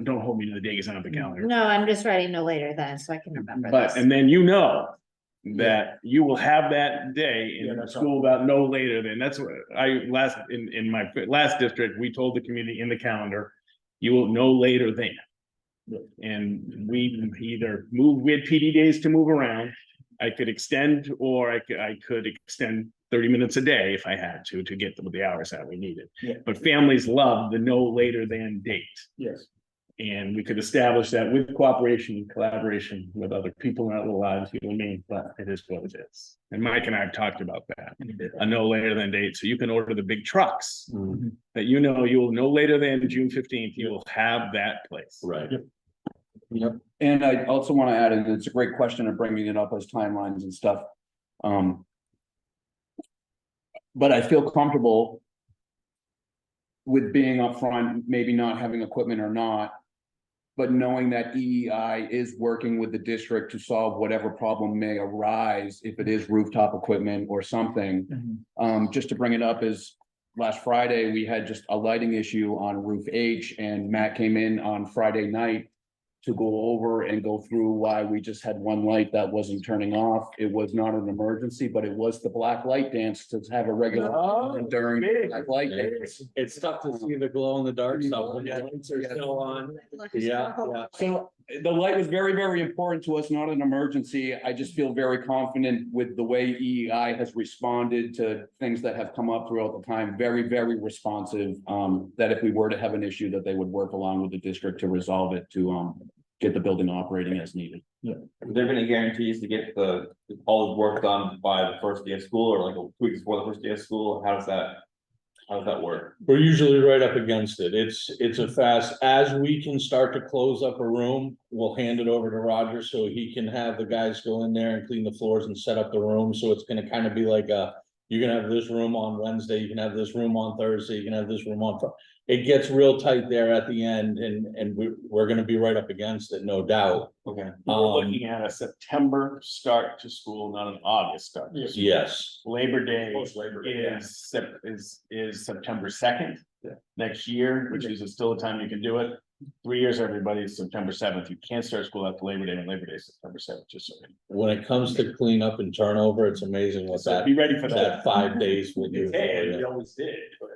don't hold me to the date, it's not on the calendar. No, I'm just writing no later than, so I can remember But, this. and then you know that you will have that day Yeah, in that's school about no later than, that's what in my last district, we told the community in the calendar, you will no later than. And we either we had PD days to move around. I could extend, or I could extend 30 minutes a day if I had to get the hours that we needed. Yeah. But families love the no later than date. Yes. And we could establish that with cooperation and collaboration with other people in our little lives, you know what I mean? But it is what it is. And Mike and I have talked about that, a no later than date. So you can order the big trucks that, you know, you will no later than June 15th, you will have that place. Right. Yep, and I also want to add, and it's a great question of bringing it up as timelines and stuff. But I feel comfortable with being upfront, maybe not having equipment or not, but knowing that EEI is working with the district to solve whatever problem may arise, if it is rooftop equipment or something. Just to bring it up is, last Friday, we had just a lighting issue on roof H, and Matt came in on Friday night to go over and go through why we just had one light that wasn't turning off. It was not an emergency, but it was the black light dance to have a regular during black light dance. It's tough to see the glow in the dark stuff when the lights are still on. Yeah. So the light was very, very important to us, not an emergency. I just feel very confident with the way EEI has responded to things that have come up throughout the time. Very, very responsive. That if we were to have an issue, that they would work along with the district to resolve it, to get the building operating as needed. Are there any guarantees to get all the work done by the first day of school, or like a week before the first day of school? How does that work? We're usually right up against it. It's a fast, as we can start to close up a room, we'll hand it over to Roger so he can have the guys go in there and clean the floors and set up the room. So it's gonna kind of be like a You can have this room on Wednesday, you can have this room on Thursday, you can have this room on. It gets real tight there at the end and we're gonna be right up against it, no doubt. Okay. We're looking at a September start to school, not an August start. to school. Yes, Labor Day Post-Labor Day, yeah. is September second. Yeah. Next year, which is still a time you can do it. 3 years, everybody, is September seventh. You can't start school after Labor Day, and Labor Day is September seventh, just so. when it comes to cleanup and turnover, it's amazing what So that, be ready for that that. 5 days will do. You for can, you. you always did, but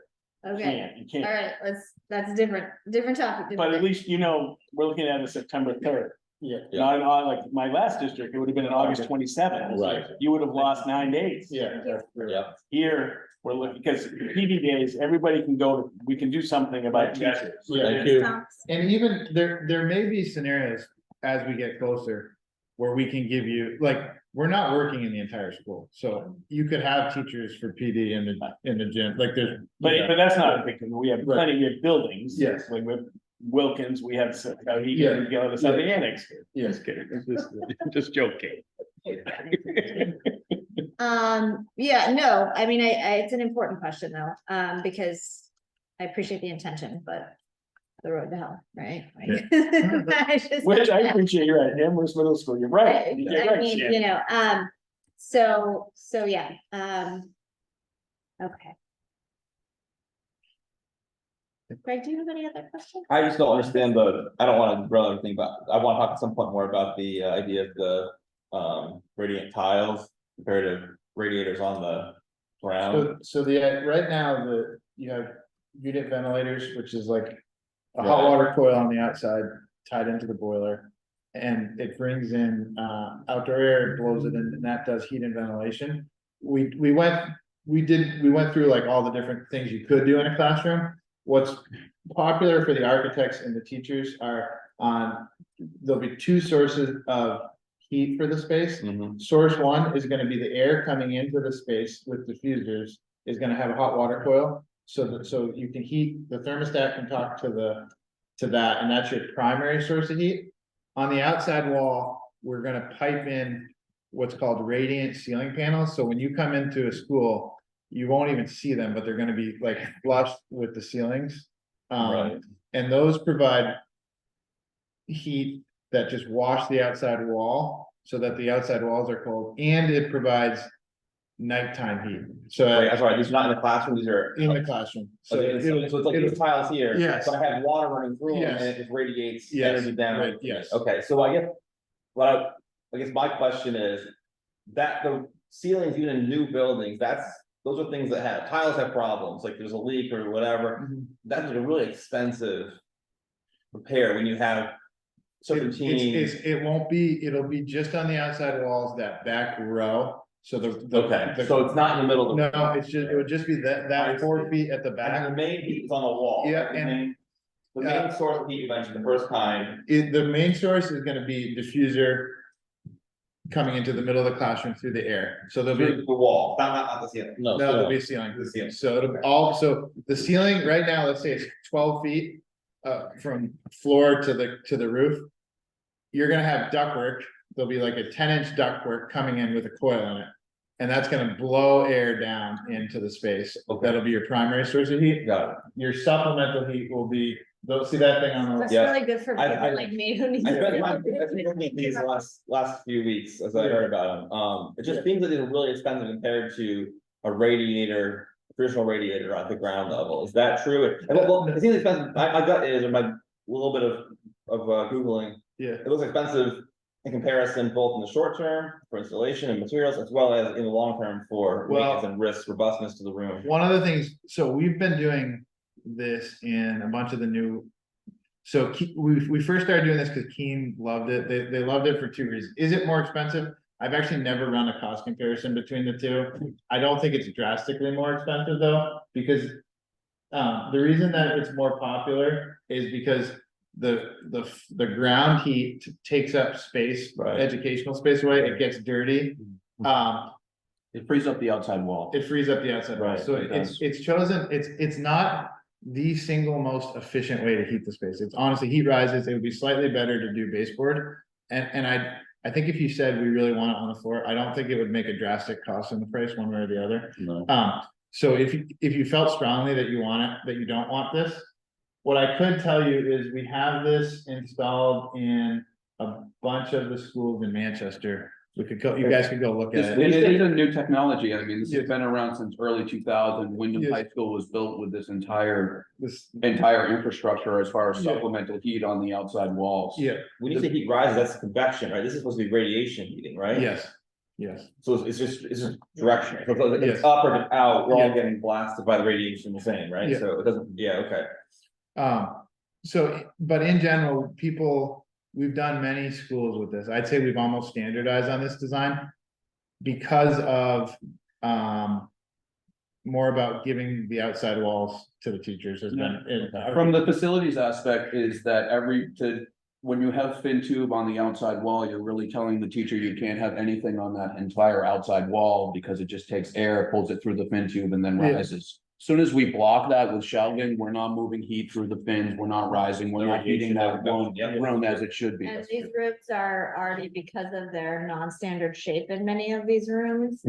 you Okay, can't, you all can't. right, that's different topic. different But at thing. least, you know, we're looking at a September third. Yeah. Not in, like, my last district, it would have been an August 27th. Right. You would have lost 9 days. Yeah. that's true. Yeah, Here, we're looking, because PD days, everybody can go, we can do something about teachers. thank you. And even there may be scenarios as we get closer where we can give you, like, we're not working in the entire school. So you could have teachers for PD in the gym, like there's. But that's not a big thing. We have Right. plenty of buildings. Yes. Like with Wilkins, we have, he Yeah. can go to some of the annex. Yes. Just kidding, just joking. Yeah, no, I mean, it's an important question though, because I appreciate the intention, but the road to hell, right? Like, I just- Which I appreciate, you're at Amherst Middle School, you're right. You're I right, mean, Shannon. you know, so yeah, okay. Greg, do you have any other questions? I just don't understand I don't wanna drill everything, but I wanna talk at some point more about the idea of the radiant tiles compared to radiators on the ground. So right now, you have unit ventilators, which is like a hot Right. water coil on the outside tied into the boiler. And it brings in outdoor air, blows it in, and that does heat and ventilation. We went through like all the different things you could do in a classroom. What's popular for the architects and the teachers are there'll be two sources of heat for the space. Mhm. Source one is gonna be the air coming into the space with diffusers, is gonna have a hot water coil. So you can heat, the thermostat can talk to that, and that's your primary source of heat. On the outside wall, we're gonna pipe in what's called radiant ceiling panels, so when you come into a school, you won't even see them, but they're gonna be like flush with the ceilings. Right. And those provide heat that just wash the outside wall, so that the outside walls are cold, and it provides nighttime heat, so Right, that's right, these are not in the classroom, these are. in the classroom. So it's like these tiles here. Yes. So I have water running through them Yes. and it just radiates Yes, energy down. right, yes. Okay, so I guess my question is, that the ceilings, even in new buildings, those are things that tiles have problems, like there's a leak or whatever. Mhm. That's a really expensive repair when you have serpentine. It'll be just on the outside walls, that back row, so Okay, so it's not in the middle of the. No, it would just be that 4 feet at the And back. the main heat is on the wall. Yeah, right? and- The main source of heat you mentioned the first time. The main source is gonna be diffuser coming into the middle of the classroom through the air, so there'll Through be, the wall, not the ceiling. No, no, there'll so- be ceiling. The ceiling. So so the ceiling right now, let's say it's 12 feet from floor to the roof. You're gonna have ductwork, there'll be like a 10-inch ductwork coming in with a coil in it. And that's gonna blow air down into the space. Okay. That'll be your primary source of heat. Got it. Your supplemental heat will be, see that thing on the, That's Yeah. really good for I- people like me who need. I to spent feel time, good. I've been looking at these last few weeks as I heard about them. It just seems that they're really expensive compared to a radiator, traditional radiator at the ground level. Is that true? Well, it seems expensive. My gut is, or my little bit of Googling, yeah. it looks expensive in comparison, both in the short term for installation and materials, as well as in the long term for Well- maintenance and risk, robustness to the room. One of the things, so we've been doing this in a bunch of the new. So we first started doing this because Keen loved it. They loved it for two reasons. Is it more expensive? I've actually never run a cost comparison between the two. I don't think it's drastically more expensive though, because the reason that it's more popular is because the ground heat takes up space, Right. educational space away. It gets dirty. It frees up the outside wall. It frees up the outside wall, Right, so it does. it's chosen, it's not the single most efficient way to heat the space. It's honestly, heat rises, it would be slightly better to do baseboard. And I think if you said we really want it on the floor, I don't think it would make a drastic cost in the price one way or the other. No. So if you felt strongly that you want it, that you don't want this. What I could tell you is we have this installed in a bunch of the schools in Manchester. We could go, you guys could go look at And it. it is a new technology. I mean, this Yeah. has been around since early 2000. Wyndham Yes. High School was built with this entire This, infrastructure as far as Yeah. supplemental heat on the outside walls. yeah, When you say heat rises, that's convection, right? This is supposed to be radiation heating, right? yes, yes. So it's just direction. So if Yes. it's up or if it's out, we're all Yeah. getting blasted by the radiation the same, right? Yeah. So it doesn't, yeah, okay. So, but in general, people, we've done many schools with this. I'd say we've almost standardized on this design. Because of, more about giving the outside walls to the teachers has been. From the facilities aspect is that when you have fin tube on the outside wall, you're really telling the teacher you can't have anything on that entire outside wall because it just takes air, pulls it through the fin tube and then Yeah. rises. Soon as we block that with shelving, we're not moving heat through the fins, we're not rising, we're not heating that room as it should be. And these rooms are already, because of their non-standard shape in many of these rooms.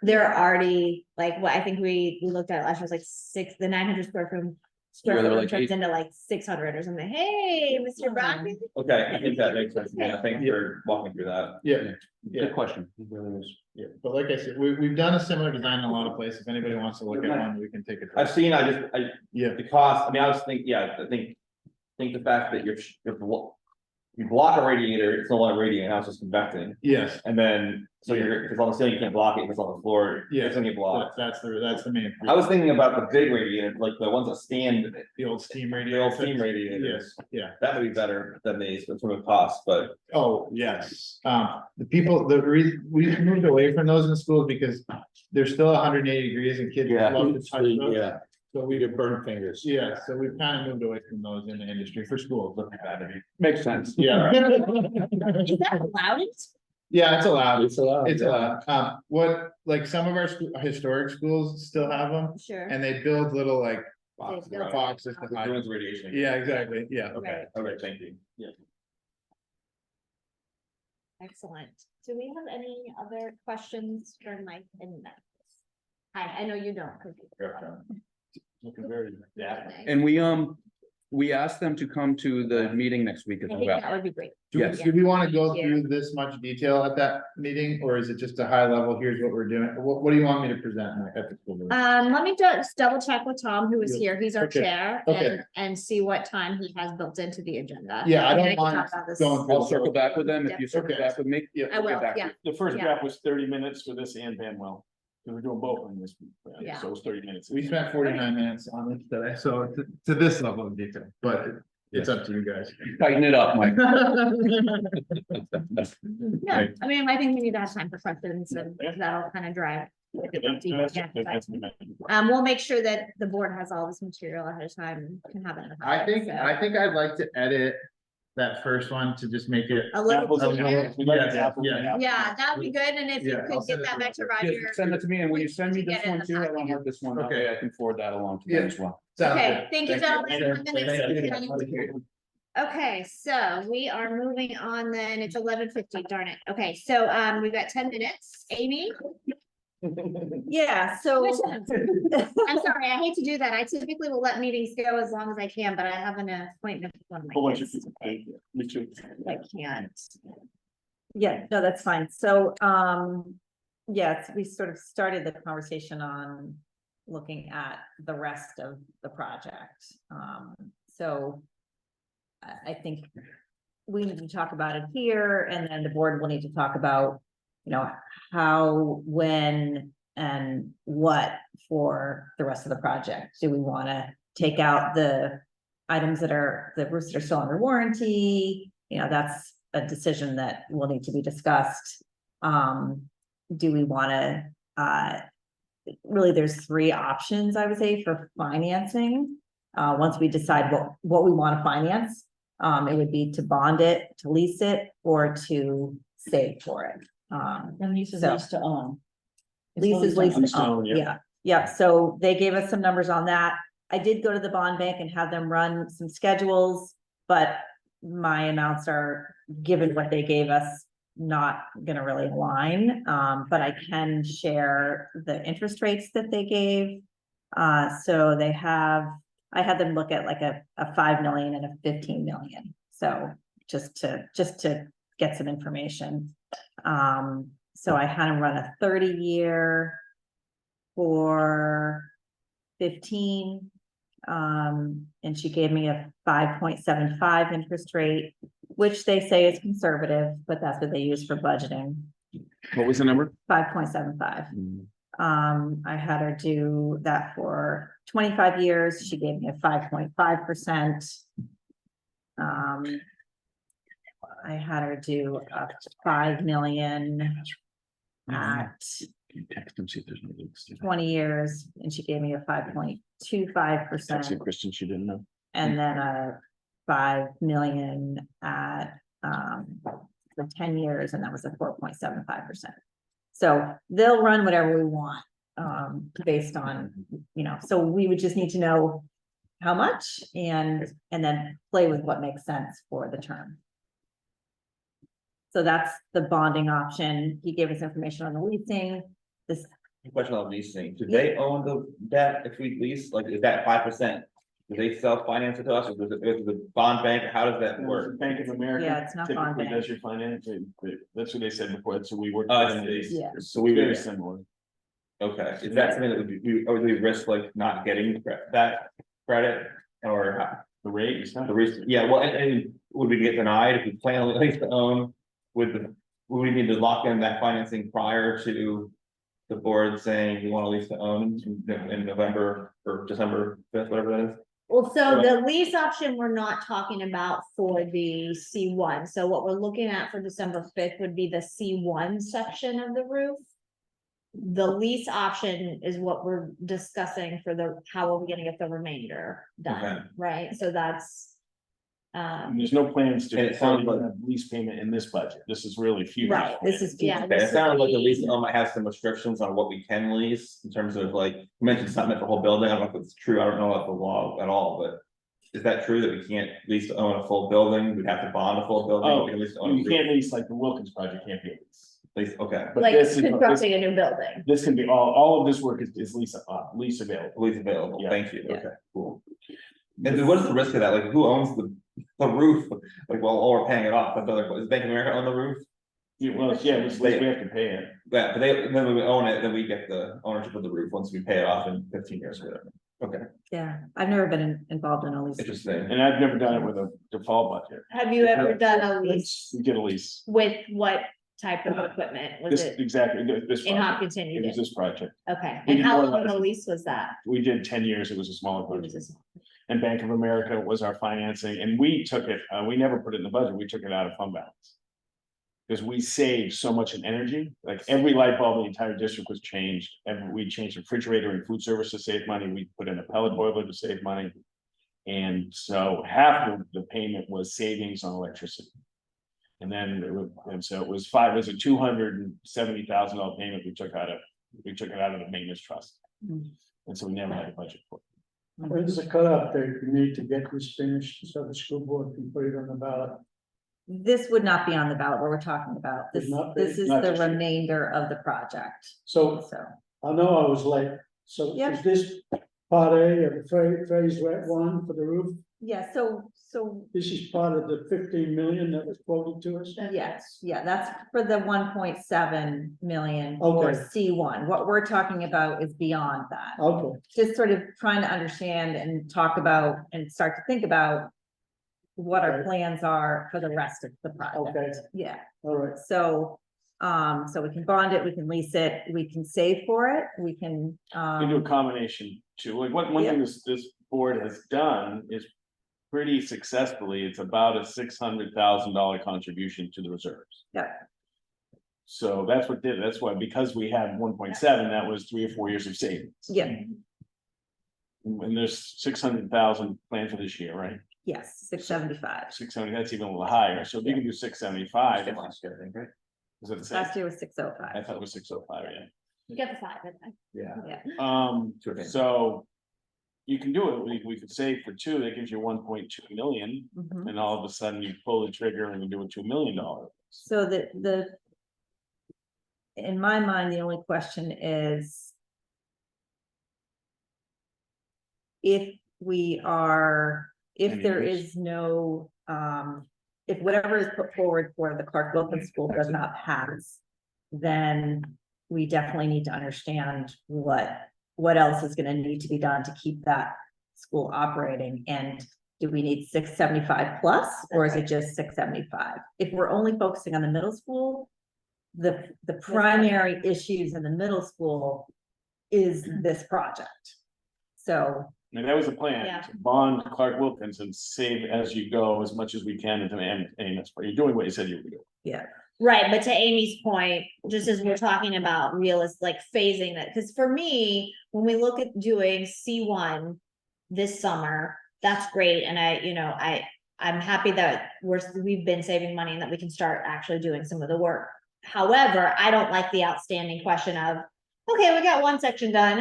They're already, like, what I think we looked at last year was like the 900 square foot. Yeah, they're Room like turns 8. into like 600 or something. Hey, Mr. Brockman. Okay, I think that makes sense. Yeah, thanks for walking through that. Yeah, Good question. It really is. yeah, but like I said, we've done a similar design in a lot of places. If anybody wants to look at one, we can take it. I've seen, Yeah, the cost, I mean, I was thinking, yeah, I think the fact that you block a radiator, it's no longer radiating, now it's just convecting. yes, And then, so if it's on the ceiling, you can't block it, if it's on the floor, Yeah. it's gonna get blocked. that's the main. I was thinking about the big radiator, like the ones that stand, The old steam the radiator. old steam radiators. Yes, yeah. That would be better than these, but from a cost, but Oh, yes. We've moved away from those in schools because they're still 180 degrees and kids Yeah. love to touch those. Yeah, So we we, get burnt fingers. yeah, so we've kind of moved away from those in the industry for schools. Makes sense. Yeah. Is that allowed? Yeah, it's allowed. It's allowed. It's allowed. What, like some of our historic schools still have them Sure. and they build little like Boxes. boxes to hide. everyone's radiation. Yeah, exactly. Yeah. Okay, all right, thank you. Yeah. Excellent. Do we have any other questions for Mike and Matt? I know you don't. 'cause Looking very. Okay. And we asked them to come to the meeting next week as I think well. that would be great. Yes. Do we want to go Thank you. through this much detail at that meeting, or is it just a high level, here's what we're doing? What do you want me to present Mike, at the school board? Let me just double check with Tom, who is Yeah. here. He's our Okay. chair, Okay. and see what time he has built into the agenda. Yeah, I And don't can talk mind about this. going through I'll circle back with them if you circle Okay. back with me. Yeah. I will, We'll get back to yeah. The first Yeah. draft was 30 minutes for this and Banwell, because we're doing both on this, Yeah. so it was 30 minutes. We spent 49 minutes on this today, so to this level of detail, but it's up to you guys. Tighten it up, Mike. Yeah, I mean, I think we need to have time for questions and that'll kind of drive. We'll make sure that the board has all this material ahead of time and can have it. in the I think packet, so. I'd like to edit that first one to just make it. A little Apples and cleaner. oranges. We like Yeah, apples and yeah. apples. Yeah, that would be good, and if you Yeah, I'll could send get it that back to to Roger. Send it to me, and when you send me To get this it in one the too, I don't packet. have this one, that Okay. way I can forward that along to them Yeah. as well. Sounds Okay, good. thank you, gentlemen. Thank you. Okay, so we are moving on then. It's 11:50, darn it. Okay, so we've got 10 minutes. Amy? Yeah, so. I'm sorry, I hate to do that. I typically will let meetings go as long as I can, but I have an appointment with one of Whole my bunch of kids. people. Thank you. Me too. I can't. Yeah, no, that's fine. So, yes, we sort of started the conversation on looking at the rest of the project. So I think we need to talk about it here, and then the board will need to talk about, how, when, and what for the rest of the project. Do we want to take out the items the roofs that are still under warranty? That's a decision that will need to be discussed. Do we want to, really, there's 3 options, I would say, for financing. Once we decide what we want to finance, it would be to bond it, to lease it, or to save for it. And lease is So- lease to own. It's Lease is lease lease to to own, own, yeah. yeah, so they gave us some numbers on that. I did go to the bond bank and have them run some schedules, but my amounts are, given what they gave us, not gonna really align, but I can share the interest rates that they gave. So they have, I had them look at like a 5 million and a 15 million, so just to get some information. So I had them run a 30-year for 15. And she gave me a 5.75 interest rate, which they say is conservative, but that's what they use for budgeting, What was the number? 5.75. I had her do that for 25 years. She gave me a 5.5%. I had her do a 5 million at Can you text them, see if there's no links? 20 years, and she gave me a 5.25%. Text Kristen, she didn't know. And then a 5 million at for 10 years, and that was a 4.75%. So they'll run whatever we want, based on, so we would just need to know how much and then play with what makes sense for the term. So that's the bonding option. He gave us information on the leasing. This, Question on leasing, do they own the debt if we lease, like, is that 5%? Do they self-finance it to us, or does it go to the bond bank, how does that work? Bank of America. Yeah, it's not bond typically bank. does your financing, that's what they said before, that's what we work. Oh, I see. Yeah. So we Very would, similar. okay, is that something that would we risk like not getting that credit, or how? The rate is not. The risk, yeah, well, and would we get denied if we plan at least to own? Would we need to lock in that financing prior to the board saying we want to lease to own in November or December 5th, whatever that is? Well, so the lease option, we're not talking about for the C1. So what we're looking at for December 5th would be the C1 section of the roof. The lease option is what we're discussing for how are we gonna get the remainder Okay. done, right? So that's. And there's no plans to. And it sounds like- a lease payment in this budget, this is really future. Right, this is, Yeah. Okay, it sounded like the lease might have some restrictions on what we can lease in terms of like, you mentioned something at the whole building. I don't know if it's true. I don't know about the law at all, but. Is that true that we can't lease to own a full building? We'd have to bond a full building. Oh, We can lease to own a You roof. can't lease, like the Wilkins project can't be a lease. Lease, okay, But Like this is, constructing a new building. this can be, all of this work is lease available. lease available. Yeah. Thank you. Yeah. Okay, cool. And then what's the risk of that? Like, who owns the roof? Like, well, we're paying it off. That's other, is Bank of America own the roof? Yeah, well, yeah, we have to pay it. Yeah, but then when we own it, then we get the ownership of the roof once we pay it off in 15 years or whatever. Okay, yeah, I've never been involved in a lease. interesting. And I've never done it with a default budget. Have you ever done a lease We did a lease. with what type of equipment? Was This, it exactly, this. in project. Hopkinton you It was did? this project. Okay, we and did how more long of than- a lease was that? We did 10 years. It was a smaller It project. was just- And Bank of America was our financing, and we took it, we never put it in the budget. We took it out of fund balance. Because we saved so much in energy, like every light bulb in the entire district was changed, and we changed refrigerator and food service to save money, we put in a pellet boiler to save money. And so half of the payment was savings on electricity. And then, so it was a $270,000 payment we took it out of the maintenance trust. Mm. And so we never had a budget for it. When's the cutoff date you need to get this finished so the school board can put it on the ballot? This would not be on the ballot where we're talking about. This, Would not be? this is Not the this year. remainder of the project, So so. I know I was late, so Yep. is this part A of the phase one for the roof? Yeah, so This is part of the 15 million that was quoted to us? yes, yeah, that's for the 1.7 million for Okay. C1. What we're talking about is beyond that. Okay, Just sort of trying to understand and talk about and start to think about what our Okay. plans are for the rest of the project. Okay. Yeah, all right. so, so we can bond it, we can lease it, we can save for it, we can, We do a combination too, like one thing this board has done is pretty successfully, it's about a $600,000 contribution to the reserves. Yeah. So that's what did, that's why, because we had 1.7, that was 3 or 4 years of savings. yeah, And there's 600,000 planned for this year, right? yes, 675. 670, that's even a little higher, so if you can do 675. Last year, I think, right? Was it the same? Last year was I 605. thought it was 605, yeah. You got the five, I think. Yeah. So you can do it, we could save for two, that gives you 1.2 million, Mhm. and all of a sudden you pull the trigger and you do a $2 million. So in my mind, the only question is if Any there use? is no, if whatever is put forward for the Clark Wilkins School does not pass, then we definitely need to understand what else is gonna need to be done to keep that school operating, and do we need 675 plus, or is it just 675? If we're only focusing on the middle school, the primary issues in the middle school is this project. So, And that was the plan, Yeah. to bond Clark Wilkins and save as you go as much as we can into Amherst, but you're doing what you said you would do. yeah, Right, but to Amy's point, just as we're talking about like phasing that, because for me, when we look at doing C1 this summer, that's great, and I'm happy that we've been saving money and that we can start actually doing some of the work. However, I don't like the outstanding question of, okay, we got one section done,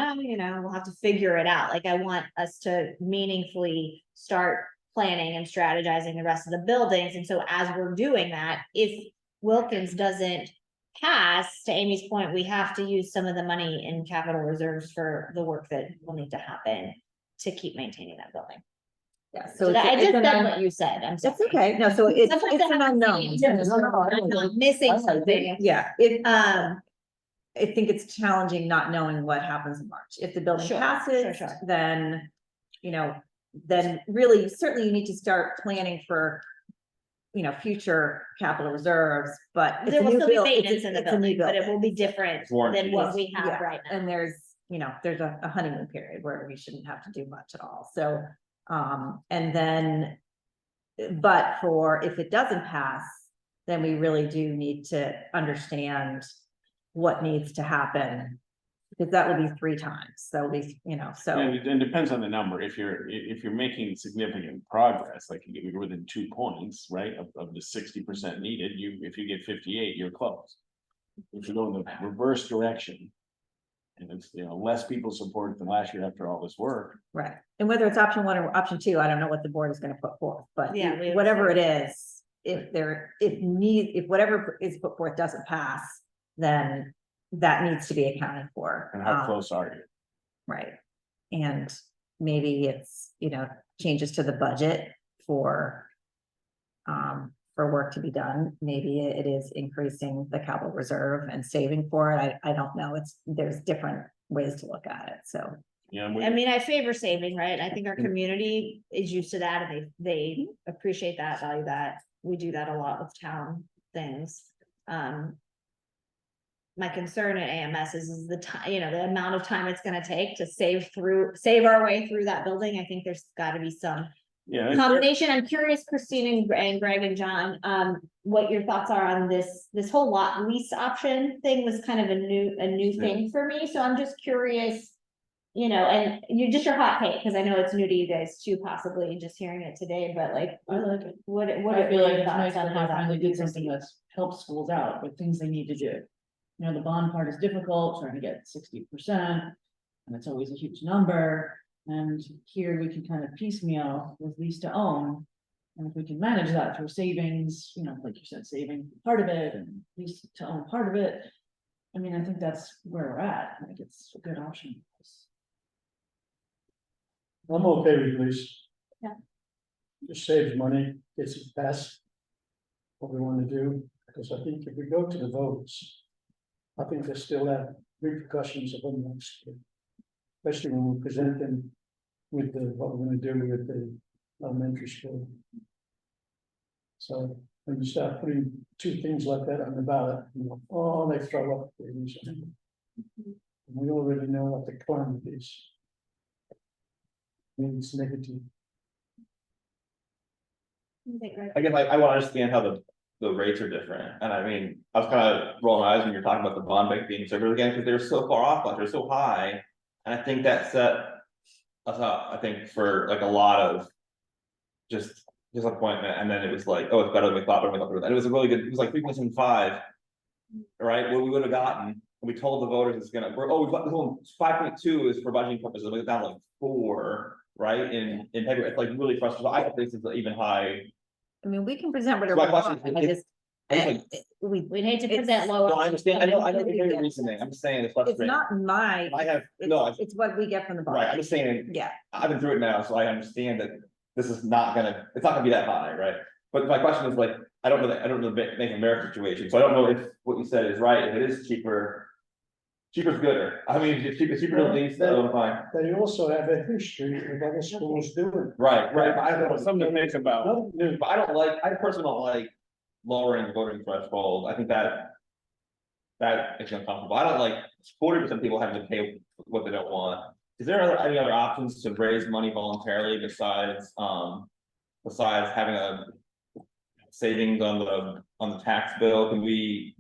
we'll have to figure it out. Like, I want us to meaningfully start planning and strategizing the rest of the buildings, and so as we're doing that, if Wilkins doesn't pass, to Amy's point, we have to use some of the money in capital reserves for the work that will need to happen to keep maintaining that building. yeah, So so I it's just an said un- what you said, I'm sorry. That's okay, no, so it's Sometimes an I have to say unknown. it. I'm not missing something. Yeah, I think it's challenging not knowing what happens in March. If the building Sure, passes, sure. then, then really, certainly you need to start planning for, future capital reserves, but it's There a will new still be build- maintenance in the it's a new building, but it will be building. different Warranty. than what we have Yeah, right now. and there's a honeymoon period where we shouldn't have to do much at all, so, and then. But if it doesn't pass, then we really do need to understand what needs to happen. Because that will be 3 times, so so. And it depends on the number, if you're making significant progress, like you're within 2 points, right, of the 60% needed, if you get 58, you're close. If you go in the reverse direction. And it's, less people support it than last year after all this work. Right, and whether it's option 1 or option 2, I don't know what the board is gonna put forth, but Yeah, we whatever it is, if whatever is put forth doesn't pass, then that needs to be accounted for. And how close are you? Right, and maybe it's, changes to the budget for work to be done, maybe it is increasing the capital reserve and saving for it, I don't know, there's different ways to look at it, so. I mean, I favor saving, right? I think our community is used to that, and they appreciate that, value that. We do that a lot with town things. My concern at AMS is the time, the amount of time it's gonna take to save our way through that building. I think there's gotta be some Yeah. combination. I'm curious, Christine and Greg and John, what your thoughts are on this whole lot lease option thing was kind of a new thing for me, so I'm just curious. And your hot take, because I know it's new to you guys too, possibly just hearing it today, but like, I like it. what I are feel your like it's thoughts nice on that how they that finally would be did something perceived? that's helped schools out with things they need to do. The bond part is difficult, trying to get 60%, and it's always a huge number. And here we can kind of piecemeal with lease to own. And if we can manage that through savings, like you said, saving part of it and lease to own part of it. I mean, I think that's where we're at. I think it's a good option. I'm okay with this. Yeah. Just saves money, gets it passed. What we wanna do, because I think if we go to the votes. I think they still have repercussions of them next year. Especially when we present them with what we're gonna do with the elementary school. So when you start putting 2 things like that on the ballot, they throw up things. And we already know what the climate is. It's negative. Again, like, I want to understand how the rates are different, and I mean, I was kind of rolling my eyes when you're talking about the bond bank being so good again, because they're so far off, like, they're so high. And I think that set us up, I think, for like a lot of just disappointment, and then it was like, oh, it's better than we thought, and it was a really good, it was like 3.75. Right, what we would have gotten we told the voters it's gonna, we've got the whole 5.2 is for budgeting purposes, we got down to like 4, right? In February, it's like really frustrating. I think this is even high. I mean, we can present So whatever. my we question want, is, I just, We'd hate to It's- present lower. no, I understand, I know Totally your get it. reasoning, I'm just saying it's it's frustrating. not my, I have, it's, no, it's what we get from the right, I'm bar. just saying, Yeah, I've been through it now, so I understand that this is not gonna, it's not gonna be that high, right? But my question is like, I don't know the Bank of America situation, so I don't know if what you said is right, if it is cheaper. Cheaper's gooder, I mean, if cheaper to lease, fine, They also have a history of other schools doing. right, but I don't, Something to think about. Nothing new. but I personally don't like lowering the voting threshold, I think that. That is uncomfortable, I don't like 40% of people having to pay what they don't want. Is there any other options to raise money voluntarily besides having a. Savings on the tax bill, can we,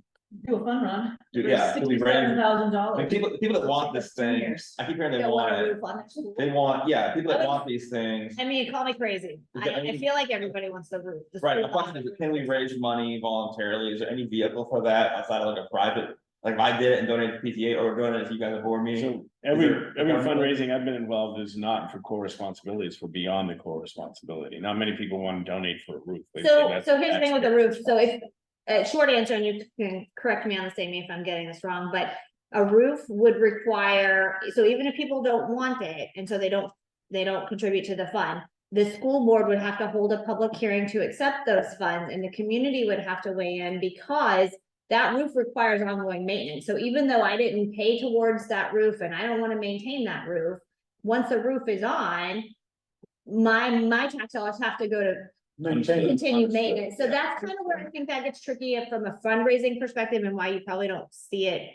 Do a fun run. can we raise? $67,000. Like people that want this thing, I keep hearing they Don't want want a it, roof on it. they want, yeah, people that want these things. I mean, call me crazy. I mean- feel like everybody wants the roof. The Right, the school question is, wants can we raise money voluntarily, is there any vehicle for that outside of like a private, like if I did it and donated to PTA or donated to you guys at board meeting? So every government- fundraising I've been involved is not for core responsibilities, for beyond the core responsibility. Not many people want to donate for a roof. They say So, that's so here's the thing with the tax- roof, so if, short answer, and you can correct me on this, Amy, if I'm getting this wrong, but. A roof would require, so even if people don't want it, and so they don't contribute to the fund. The school board would have to hold a public hearing to accept those funds, and the community would have to weigh in because. That roof requires ongoing maintenance, so even though I didn't pay towards that roof and I don't wanna maintain that roof, once the roof is on. My tax dollars have to go to Maintain. continue maintenance, so that's kind of where I think that gets tricky from a fundraising perspective and why you probably don't see it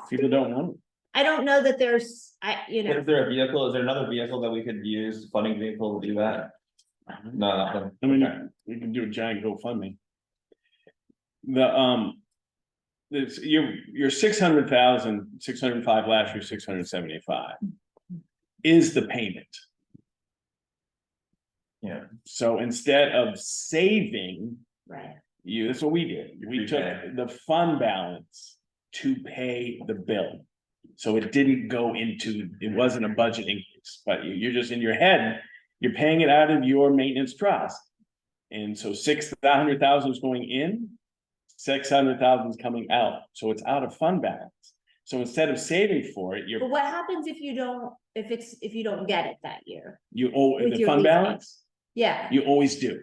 People often. don't know. I don't know that there's, Is there a vehicle, is there another vehicle that we could use, funding vehicle to do that? No, nothing. I mean, Okay. we can do a giant GoFundMe. Your 600,000, 605 last year, 675. Is the payment. Yeah. So instead of saving, right, that's what we did, we took Prepay. the fund balance to pay the bill. So it didn't go into, it wasn't a budget increase, but you're just in your head, you're paying it out of your maintenance trust. And so 600,000 is going in, 600,000 is coming out, so it's out of fund balance. So instead of saving for it, but what happens if you don't, if you don't get it that year? you owe With the your fund lease payment. balance, Yeah, you always do.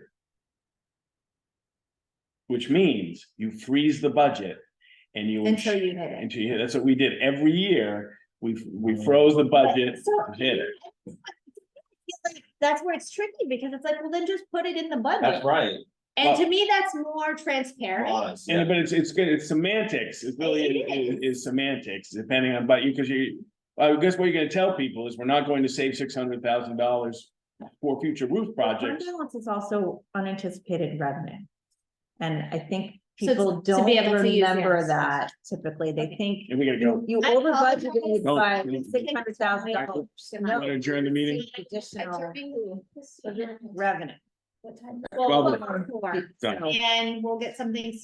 Which means you freeze the budget and you. until you hit it. Until you, that's what we did every year, we froze the budget, So- hit it. That's where it's tricky, because it's like, well, then just put it in the budget. That's right. And to me, that's more transparent. Honest, And yeah. but it's good, it's semantics, it really It is semantics, depending on, but because I guess what you're gonna tell people is we're not going to save $600,000 for future roof Fund projects. balance is also unanticipated revenue. And I think So people to be don't able to use remember theirs. that typically, they think And we gotta go. you I over apologize. budgeted Oh, by we- $600,000. Wanna adjourn the meeting? Additional revenue. Well, 12 before, Done. and we'll get something